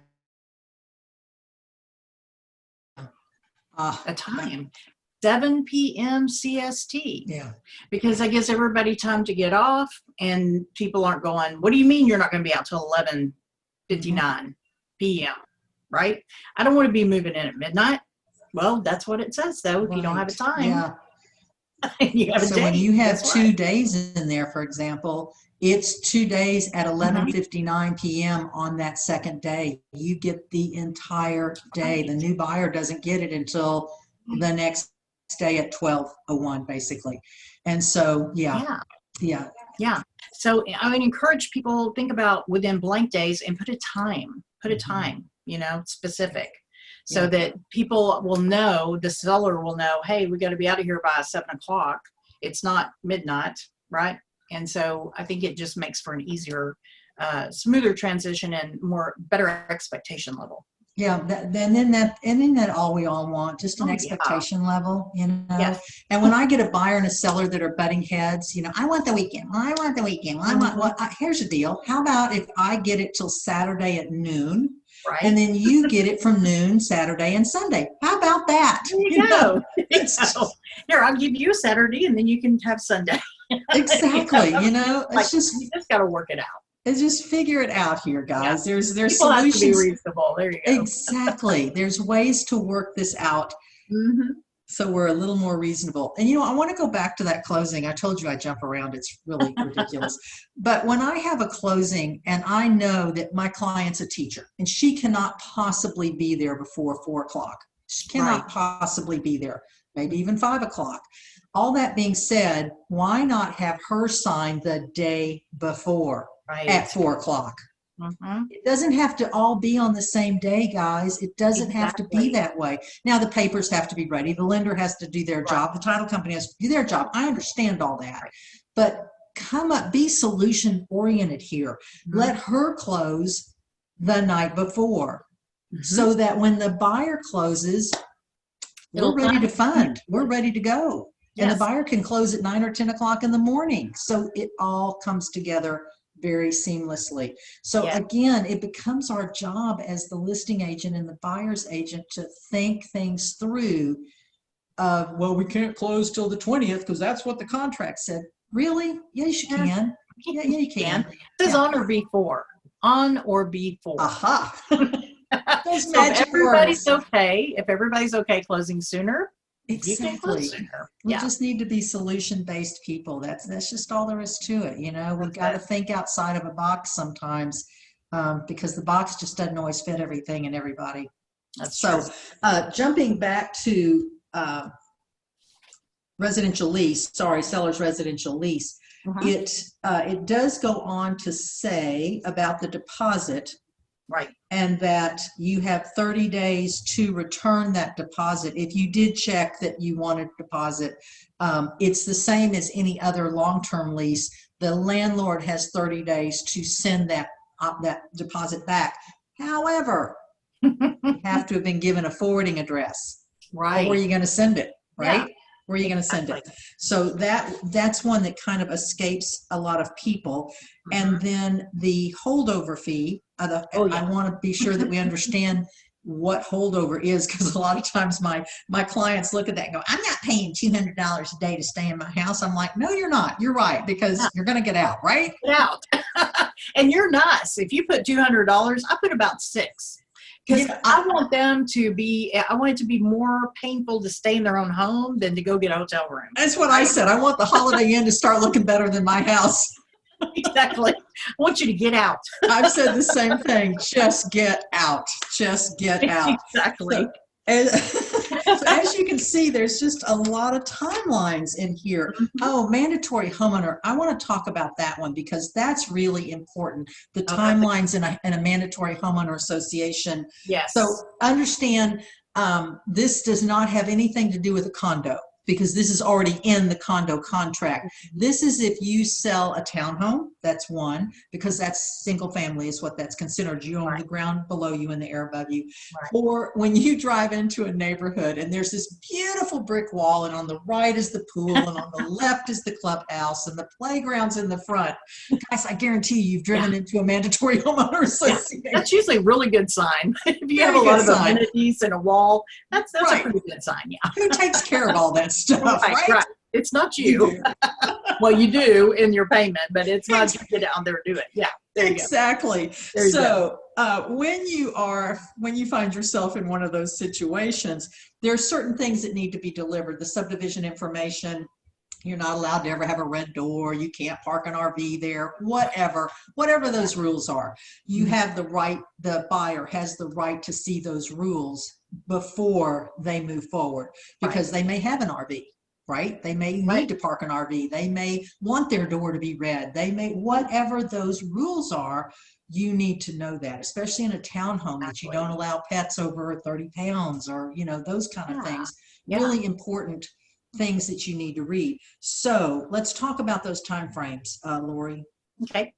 A time. 7 p.m. CST. Yeah. Because that gives everybody time to get off, and people aren't going, what do you mean you're not going to be out till 11:59 p.m.? Right? I don't want to be moving in at midnight. Well, that's what it says, though. If you don't have a time, you have a so day. when you have 2 days in there, for example, it's 2 days at 11:59 p.m. on that second day. You get the entire day. The new buyer doesn't get it until the next day at 12:01, basically. And so, yeah. So I would encourage people, think about within blank days and put a time. Put a time, you know, specific, so that people will know, the seller will know, hey, we got to be out of here by 7 o'clock. It's not midnight, right? And so I think it just makes for an easier, smoother transition and better expectation level. Yeah, then that all we all want, just an expectation level, you know. Yes. And when I get a buyer and a seller that are butting heads, you know, I want the weekend. Well, I want the weekend. Well, I want. Well, here's the deal. How about if I get it till Saturday at noon, right? And then you get it from noon Saturday and Sunday. How about that? There you go. Here, I'll give you a Saturday, and then you can have Sunday. Exactly. You know, it's you just got to work it out. It's just figure it out here, guys. Yeah. There's People solutions. have to be reasonable. There you go. Exactly. There's ways to work this out. So we're a little more reasonable. And, you know, I want to go back to that closing. I told you I jump around. It's really ridiculous. But when I have a closing and I know that my client's a teacher and she cannot possibly be there before 4 o'clock. She cannot possibly be there, maybe even 5 o'clock. All that being said, why not have her sign the day before at 4 o'clock? It doesn't have to all be on the same day, guys. It doesn't have to be that way. Now, the papers have to be ready. The lender has to do their job. The title company has to do their job. I understand all that. But be solution oriented here. Let her close the night before so that when the buyer closes, we're ready to fund. We're ready to go. And the buyer can close at 9 or 10 o'clock in the morning. So it all comes together very seamlessly. So again, it becomes our job as the listing agent and the buyer's agent to think things through of, well, we can't close till the 20th because that's what the contract said. Really? Yes, you can. Yeah, you can. It says on or before. On or before. Aha. Those So if magic everybody's words. okay, if everybody's okay closing sooner, you can close Exactly. sooner. We Yeah, just need to be solution-based people. That's just all there is to it. You know, we that's got to it. think outside of a box sometimes, because the box just doesn't always fit everything and everybody. That's true. So, jumping back to residential lease, sorry, seller's residential lease, Mhm. it does go on to say about the deposit, Right. and that you have 30 days to return that deposit. If you did check that you wanted deposit, it's the same as any other long-term lease. The landlord has 30 days to send that deposit back. However, you have to have been given a forwarding address. Or where are Right. you going to send it, Yeah, right? Where are you going to send exactly. it? So that's one that kind of escapes a lot of people. And Mhm. then the holdover fee, Oh, I yeah. want to be sure that we understand what holdover is, because a lot of times my clients look at that and go, I'm not paying $200 a day to stay in my house. I'm like, no, you're not. You're right, Yeah. because you're going to get out, right? Get out. And you're nice. If you put $200, I put about $6. Because Yeah, I want them to be, I want it to be more painful to stay in their own home than to go get a hotel room. that's what I said. I want the Holiday Inn to start looking better than my house. Exactly. I want you to get out. I've said the same thing. Just get out. Just get out. Exactly. So, so as you can see, there's just a lot of timelines in here. Mhm. Oh, mandatory homeowner. I want to talk about that one because that's really important. The Oh, that's timelines in a mandatory homeowner association. So yes. understand, this does not have anything to do with a condo, because this is already in the condo contract. This is if you sell a townhome, that's one, because that's single family is what that's considered. You own Right. the ground below you and the air above you. Right. Or when you drive into a neighborhood and there's this beautiful brick wall, and on the right is the pool, and on the left is the clubhouse, and the playground's in the front. Guys, I guarantee you've driven Yeah. into a mandatory homeowner association. That's usually a really good sign. If you have Very a lot good of sign. amenities and a wall, that's Right. a pretty good sign. Yeah. Who takes care of all that stuff, Right. right? Right. It's not You you. do. Well, you do in your payment, but it's not you get out there and do it. Yeah. There you go. Exactly. There you go. So when you find yourself in one of those situations, there are certain things that need to be delivered. The subdivision information, you're not allowed to ever have a red door. You can't park an RV there, whatever those rules are. You have the right, the buyer has the right to see those rules before they move forward, because they may have an RV. Right? They may need to park an RV. They may want their door to be red. They may, whatever those rules are, you need to know that, especially in a townhome, that you don't allow pets over 30 pounds, or, you know, those kind of things. Yeah. Really important things that you need to read. So let's talk about those time frames, Lori. Okay.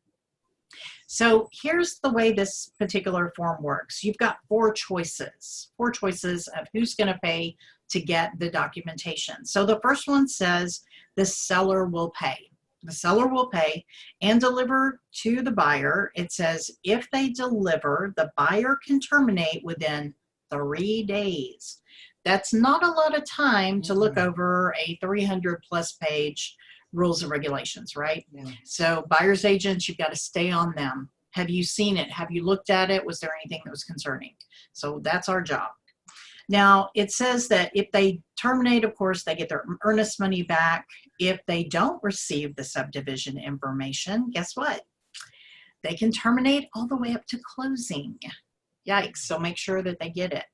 So here's the way this particular form works. You've got four choices of who's going to pay to get the documentation. So the first one says the seller will pay. The seller will pay and deliver to the buyer. It says if they deliver, the buyer can terminate within 3 days. That's not a lot of time to look over a 300+ page rules and regulations, right? Yeah. So buyer's agents, you've got to stay on them. Have you seen it? Have you looked at it? Was there anything that was concerning? So that's our job. Now, it says that if they terminate, of course, they get their earnest money back. If they don't receive the subdivision information, guess what? They can terminate all the way up to closing. Yikes. So make sure that they get it.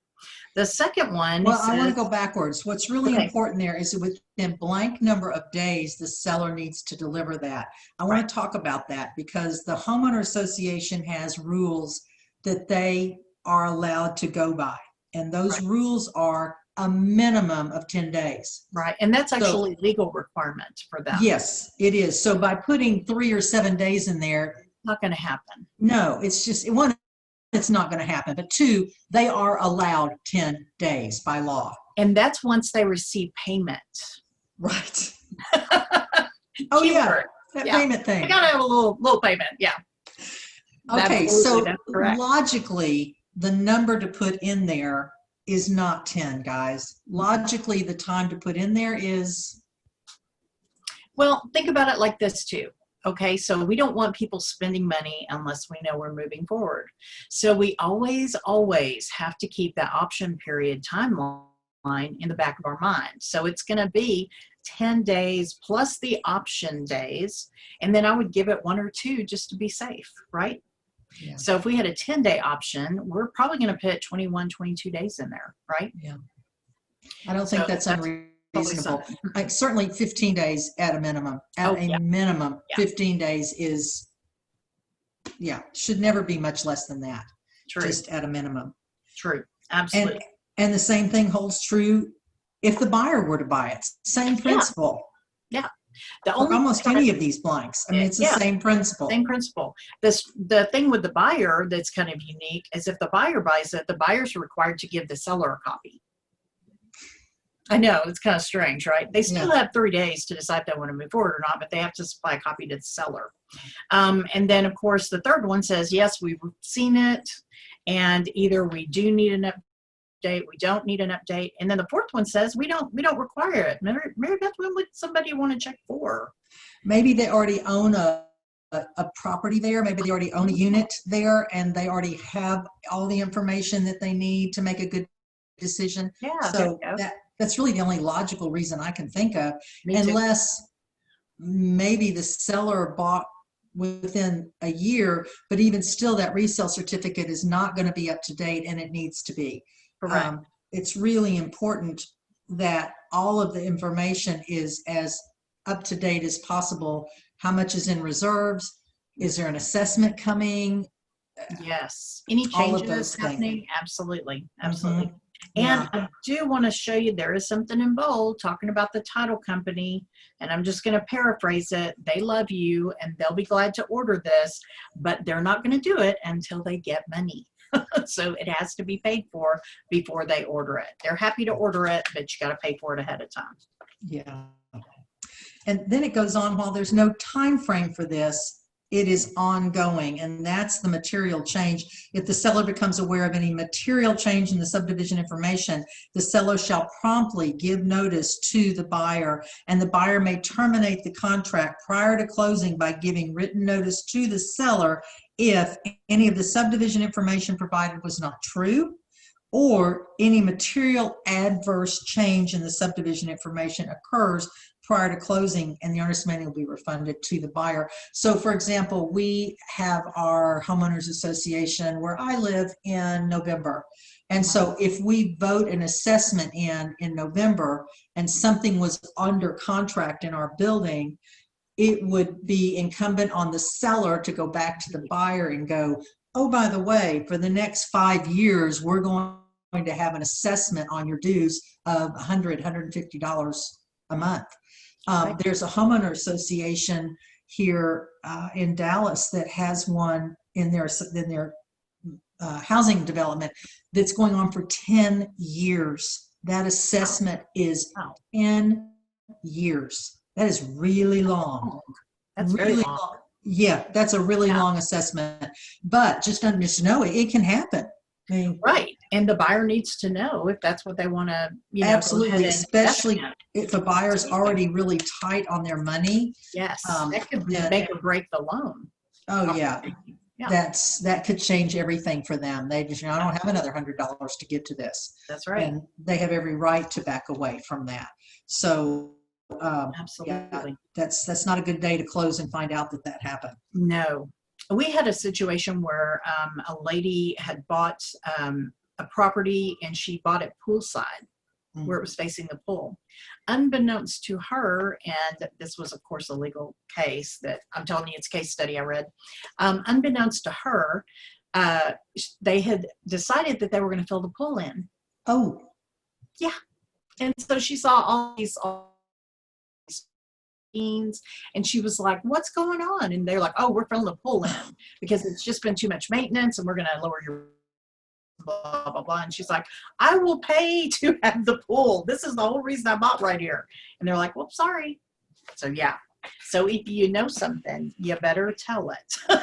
The second one, well, I want to go backwards. What's really okay. important there is within blank number of days, the seller needs to deliver that. I want to talk about that because the homeowner association has rules that they are allowed to go by. And those rules are a minimum of 10 days. Right. And that's actually legal requirement for them. Yes, it is. So by putting 3 or 7 days in there, not going to happen. No, it's just, one, it's not going to happen. But two, they are allowed 10 days by law. And that's once they receive payment. Right. Oh, yeah. That payment thing. You got to have a little payment. Yeah. Okay. So logically, the number to put in there is not 10, guys. Logically, the time to put in there is. Well, think about it like this too. Okay, so we don't want people spending money unless we know we're moving forward. So we always, always have to keep that option period timeline in the back of our mind. So it's going to be 10 days plus the option days. And then I would give it 1 or 2 just to be safe, right? Yeah. So if we had a 10-day option, we're probably going to put 21, 22 days in there, right? Yeah. I don't think that's unreasonable. Like certainly 15 days at a minimum. At a minimum, 15 days is, should never be much less than that. True. Just at a minimum. True. Absolutely. And the same thing holds true if the buyer were to buy it. Same principle. Yeah. For almost any of these blanks. I mean, it's the same principle. Same principle. The thing with the buyer that's kind of unique is if the buyer buys it, the buyer's required to give the seller a copy. I know, it's kind of strange, right? They still have 3 days to decide if they want to move forward or not, but they have to supply a copy to the seller. And then, of course, the third one says, yes, we've seen it, and either we do need an update, we don't need an update. And then the fourth one says, we don't require it. Mary Beth, when would somebody want to check for? Maybe they already own a property there. Maybe they already own a unit there, and they already have all the information that they need to make a good decision. Yeah. So that's really the only logical reason I can think of, unless maybe the seller bought within a year, but even still that resale certificate is not going to be up to date, and it needs to be. Correct. It's really important that all of the information is as up to date as possible. How much is in reserves? Is there an assessment coming? Yes. Any changes happening? Absolutely. Absolutely. Mm-hmm. And I do want to show you, there is something in bold talking about the title company, and I'm just going to paraphrase it. They love you and they'll be glad to order this, but they're not going to do it until they get money. So it has to be paid for before they order it. They're happy to order it, but you got to pay for it ahead of time. Yeah. And then it goes on, while there's no time frame for this, it is ongoing, and that's the material change. If the seller becomes aware of any material change in the subdivision information, the seller shall promptly give notice to the buyer, and the buyer may terminate the contract prior to closing by giving written notice to the seller if any of the subdivision information provided was not true, or any material adverse change in the subdivision information occurs prior to closing, and the earnest money will be refunded to the buyer. So for example, we have our homeowners association where I live in November. And so if we vote an assessment in November and something was under contract in our building, it would be incumbent on the seller to go back to the buyer and go, oh, by the way, for the next 5 years, we're going to have an assessment on your dues of $100, $150 a month. There's a homeowner association here in Dallas that has one in their housing development that's going on for 10 years. That assessment is 10 years. That is really long. That's really long. Yeah, that's a really long assessment. But just know it can happen. I mean, right. And the buyer needs to know if that's what they want to, absolutely, especially if a buyer's already really tight on their money. Yes. That could make or break the loan. Oh, yeah. That could change everything for them. They just, I don't have another $100 to give to this. That's right. And they have every right to back away from that. So, absolutely. That's not a good day to close and find out that happened. No. We had a situation where a lady had bought a property, and she bought it poolside where it was facing the pool. Unbeknownst to her, and this was, of course, a legal case that I'm telling you, it's a case study I read. Unbeknownst to her, they had decided that they were going to fill the pool in. Oh. Yeah. And so she saw all these and she was like, what's going on? And they're like, oh, we're filling the pool in because it's just been too much maintenance, and we're going to lower your blah, blah, blah. And she's like, I will pay to have the pool. This is the whole reason I bought right here. And they're like, well, sorry. So yeah. So if you know something, you better tell it.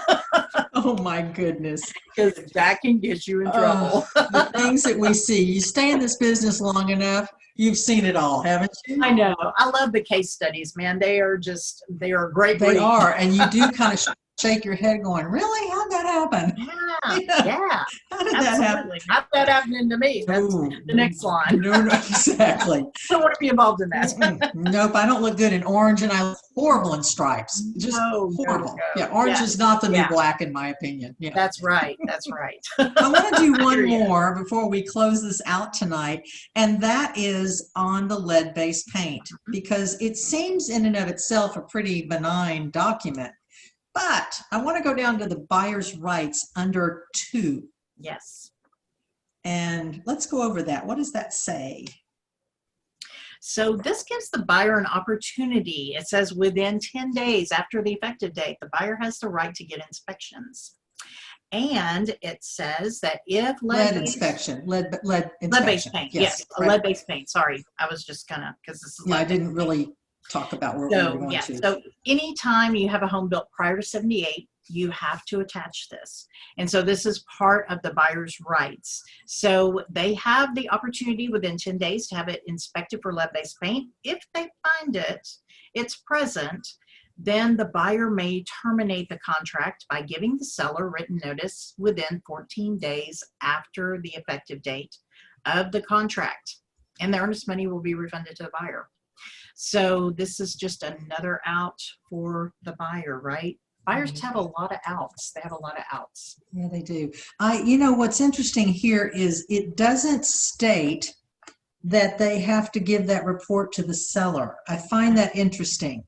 Oh my goodness. Because that can get you in trouble. The things that we see, you stay in this business long enough, You've seen it all, haven't you? I know. I love the case studies, man. They are a great They read. are, and you do kind of shake your head going, really? How'd that happen? Yeah. How did that happen? Absolutely. Not that happening to me. That's the next line. No, exactly. I don't want to be involved in that. Nope, I don't look good in orange, and I look horrible in stripes. Just horrible. No. Yeah, orange Yeah. is not the new Yeah. black, in my opinion. Yeah. That's right. That's right. I want to do hear one you. more before we close this out tonight, and that is on the lead-based paint, because it seems in and of itself a pretty benign document. But I want to go down to the buyer's rights under 2. Yes. And let's go over that. What does that say? So this gives the buyer an opportunity. It says within 10 days after the effective date, the buyer has the right to get inspections. And it says that if Lead inspection. lead-based paint, yes, right. lead-based paint. Sorry, I was just gonna, because this is Yeah, I lead-based didn't really talk about where we were going to. So anytime you have a home built prior to 78, you have to attach this. And so this is part of the buyer's rights. So they have the opportunity within 10 days to have it inspected for lead-based paint. If they find it's present, then the buyer may terminate the contract by giving the seller written notice within 14 days after the effective date of the contract. And the earnest money will be refunded to the buyer. So this is just another out for the buyer, right? Buyers have a lot of outs. They have a lot of outs. Yeah, they do. You know, what's interesting here is it doesn't state that they have to give that report to the seller. I find that interesting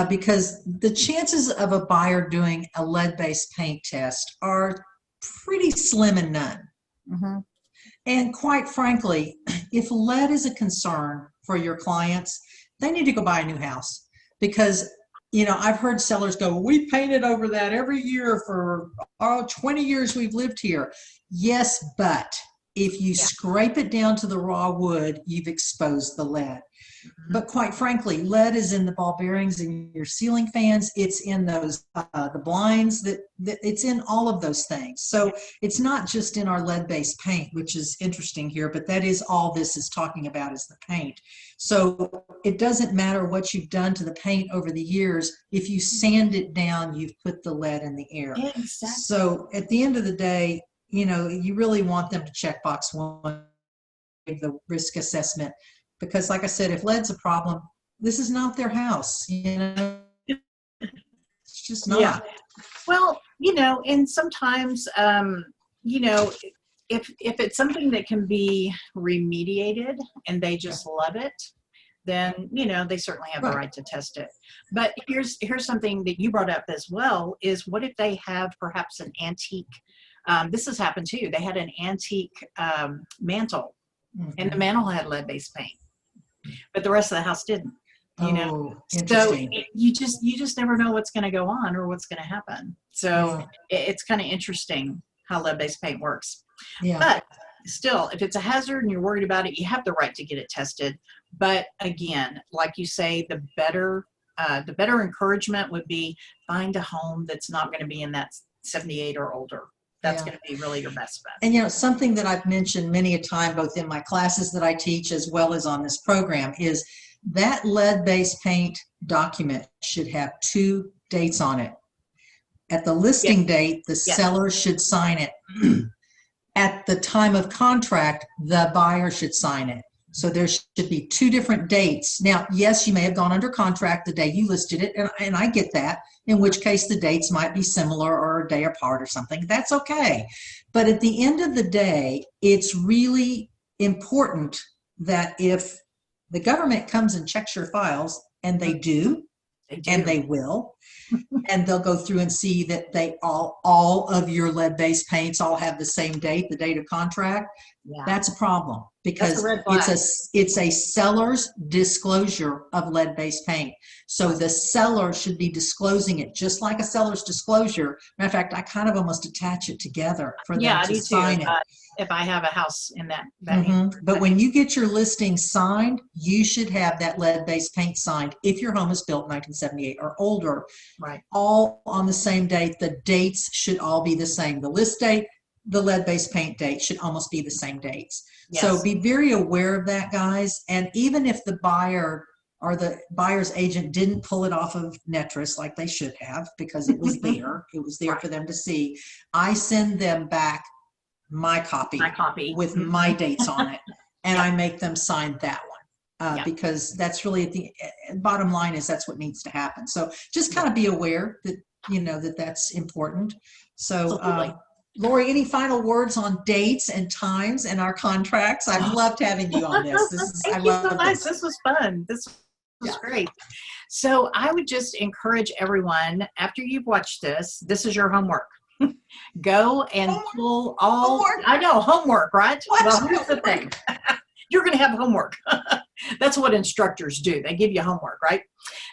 because the chances of a buyer doing a lead-based paint test are pretty slim and none. Mm-hmm. And quite frankly, if lead is a concern for your clients, they need to go buy a new house, because, you know, I've heard sellers go, we painted over that every year for 20 years we've lived here. Yes, but if you scrape it down to the raw wood, you've exposed the lead. Mm-hmm. But quite frankly, lead is in the ball bearings in your ceiling fans. It's in those the blinds. That it's in all of those things. So it's not just in our lead-based paint, which is interesting here, but that is all this is talking about, is the paint. So it doesn't matter what you've done to the paint over the years. If you sand it down, you've put the lead in the air. Exactly. So at the end of the day, you know, you really want them to check box 1, the risk assessment. Because like I said, if lead's a problem, this is not their house, you know, it's just not. Yeah. Well, you know, and sometimes, you know, if it's something that can be remediated and they just love it, then, you know, they certainly have the right to test it. But here's something that you brought up as well, is what if they have perhaps an antique, this has happened too. They had an antique mantle, and the mantle had lead-based paint, but the rest of the house didn't. You know, so you just never know what's going to go on or what's going to happen. So it's kind of interesting how lead-based paint works. Yeah. But still, if it's a hazard and you're worried about it, you have the right to get it tested. But again, like you say, the better encouragement would be find a home that's not going to be in that 78 or older. That's going to be really your best bet. And, you know, something that I've mentioned many a time, both in my classes that I teach as well as on this program, is that lead-based paint document should have 2 dates on it. At the listing date, the seller should sign it. At the time of contract, the buyer should sign it. So there should be 2 different dates. Now, yes, you may have gone under contract the day you listed it, and I get that, in which case the dates might be similar or a day apart or something. That's okay. But at the end of the day, it's really important that if the government comes and checks your files, and they do. And they will, and they'll go through and see that they all of your lead-based paints all have the same date, the date of contract. Yeah. That's a problem, because it's a seller's disclosure of lead-based paint. So the seller should be disclosing it just like a seller's disclosure. Matter of fact, I kind of almost attach it together for them to sign it. If I have a house in that. But when you get your listing signed, you should have that lead-based paint signed if your home is built in 1978 or older. Right. All on the same date. The dates should all be the same. The list date, the lead-based paint date should almost be the same dates. Yes. So be very aware of that, guys. And even if the buyer or the buyer's agent didn't pull it off of Netris like they should have, because it was there, it was there Right. for them to see, I send them back my copy with my dates on it, and I make them sign that one. Because that's really at the bottom line is that's what needs to happen. So just kind of be aware that, you know, that's important. So Lori, any final words on dates and times and our contracts? I've loved having you on this. Thank you so much. This was fun. This was great. So I would just encourage everyone, after you've watched this is your homework. Go and pull all, I know, homework, right? Well, here's the thing. You're going to have homework. That's what instructors do. They give you homework, right?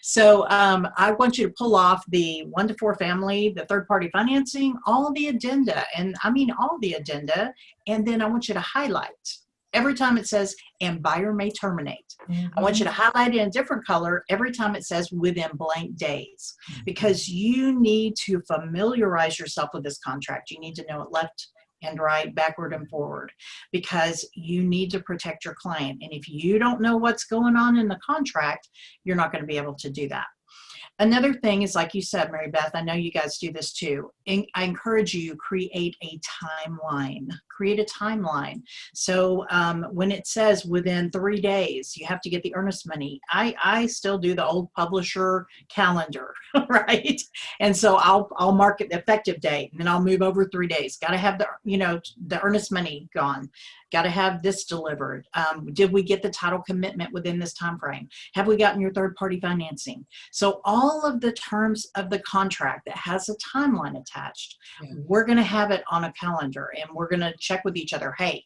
So I want you to pull off the 1 to 4 family, the third-party financing, all the addenda, and I mean all the addenda, and then I want you to highlight every time it says, and buyer may terminate. I want you to highlight it in a different color every time it says within blank days, because you need to familiarize yourself with this contract. You need to know it left and right, backward and forward, because you need to protect your client. And if you don't know what's going on in the contract, you're not going to be able to do that. Another thing is, like you said, Mary Beth, I know you guys do this too. I encourage you, create a timeline. Create a timeline. So when it says within 3 days, you have to get the earnest money. I still do the old publisher calendar, right? And so I'll mark it the effective date, and then I'll move over 3 days. Got to have the, you know, the earnest money gone. Got to have this delivered. Did we get the title commitment within this time frame? Have we gotten your third-party financing? So all of the terms of the contract that has a timeline attached, we're going to have it on a calendar, and we're going to check with each other. Hey,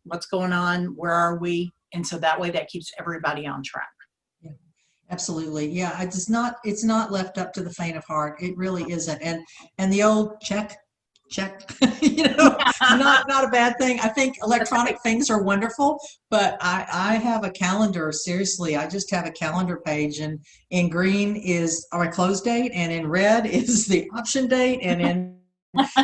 what's going on? Where are we? And so that way that keeps everybody on track. Yeah, absolutely. Yeah, it's not left up to the faint of heart. It really isn't. And the old check, you know, not a bad thing. I think electronic things are wonderful, but I have a calendar. Seriously, I just have a calendar page, and in green is our close date, and in red is the option date, and in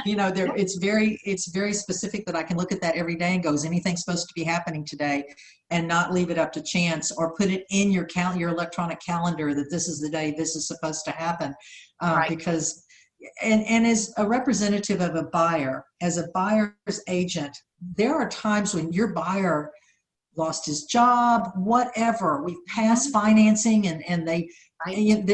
you know, it's very specific that I can look at that every day and go, is anything supposed to be happening today, and not leave it up to chance, or put it in your electronic calendar that this is the day this is supposed to happen. Because and as a representative of a buyer, as a buyer's agent, there are times when your buyer lost his job, whatever. We've passed financing, and they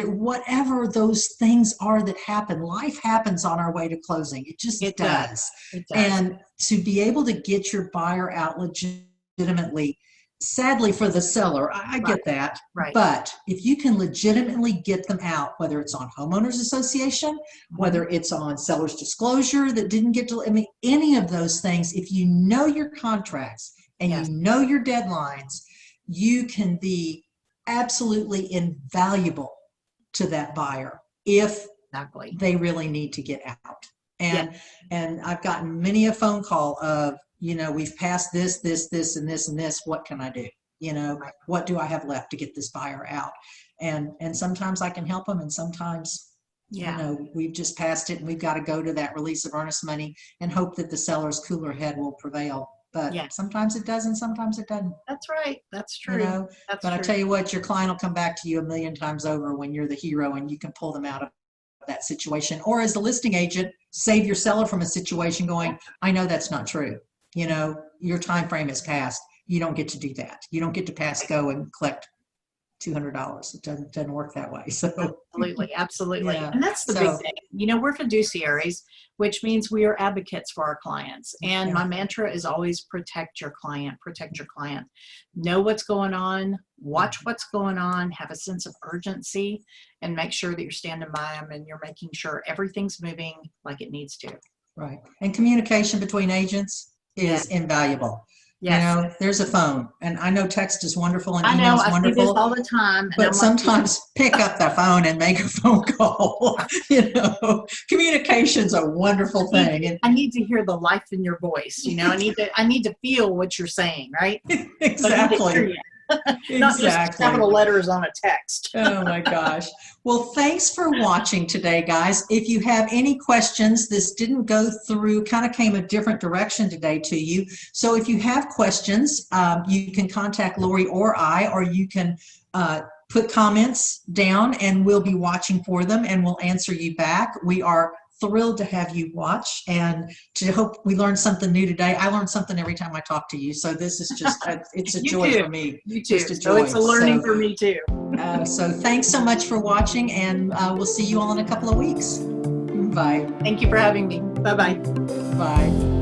whatever those things are that happen. Life happens on our way to closing. It just does. It does. And to be able to get your buyer out legitimately, sadly for the seller, I get that. Right. But if you can legitimately get them out, whether it's on homeowners association, whether it's on seller's disclosure that didn't get to, I mean, any of those things, if you know your contracts and you know your deadlines, you can be absolutely invaluable to that buyer if they really need to get out. And I've gotten many a phone call of, you know, we've passed this, and this. What can I do? You know, what do I have left to get this buyer out? And sometimes I can help them, and sometimes, you know, we've just passed it, and we've got to go to that release of earnest money and hope that the seller's cooler head will prevail. But sometimes it does, and sometimes it doesn't. That's right. That's true. You know? But I tell you what, your client will come back to you 1,000,000 times over when you're the hero and you can pull them out of that situation. Or as the listing agent, save your seller from a situation going, I know that's not true. You know, your time frame has passed. You don't get to do that. You don't get to pass go and collect $200. It doesn't work that way. So absolutely. And that's the big thing. You know, we're fiduciaries, which means we are advocates for our clients. And my mantra is always protect your client, protect your client. Know what's going on, watch what's going on, have a sense of urgency, and make sure that you're standing by them and you're making sure everything's moving like it needs to. Right. And communication between agents is invaluable. Yes. You know, there's a phone, and I know text is wonderful and email is wonderful. I see this all the time. But sometimes pick up the phone and make a phone call. You know, communication's a wonderful thing. I need to hear the life in your voice. You know, I need to feel what you're saying, right? Exactly. Not just capital letters on a text. Oh my gosh. Well, thanks for watching today, guys. If you have any questions, this didn't go through, kind of came a different direction today to you. So if you have questions, you can contact Lori or I, or you can put comments down and we'll be watching for them and we'll answer you back. We are thrilled to have you watch and to hope we learned something new today. I learn something every time I talk to you. So this is just, it's a joy for me. You too. Just a So joy. it's a learning for me too. So thanks so much for watching and we'll see you all in a couple of weeks. Bye. Thank you for having me. Bye-bye. Bye.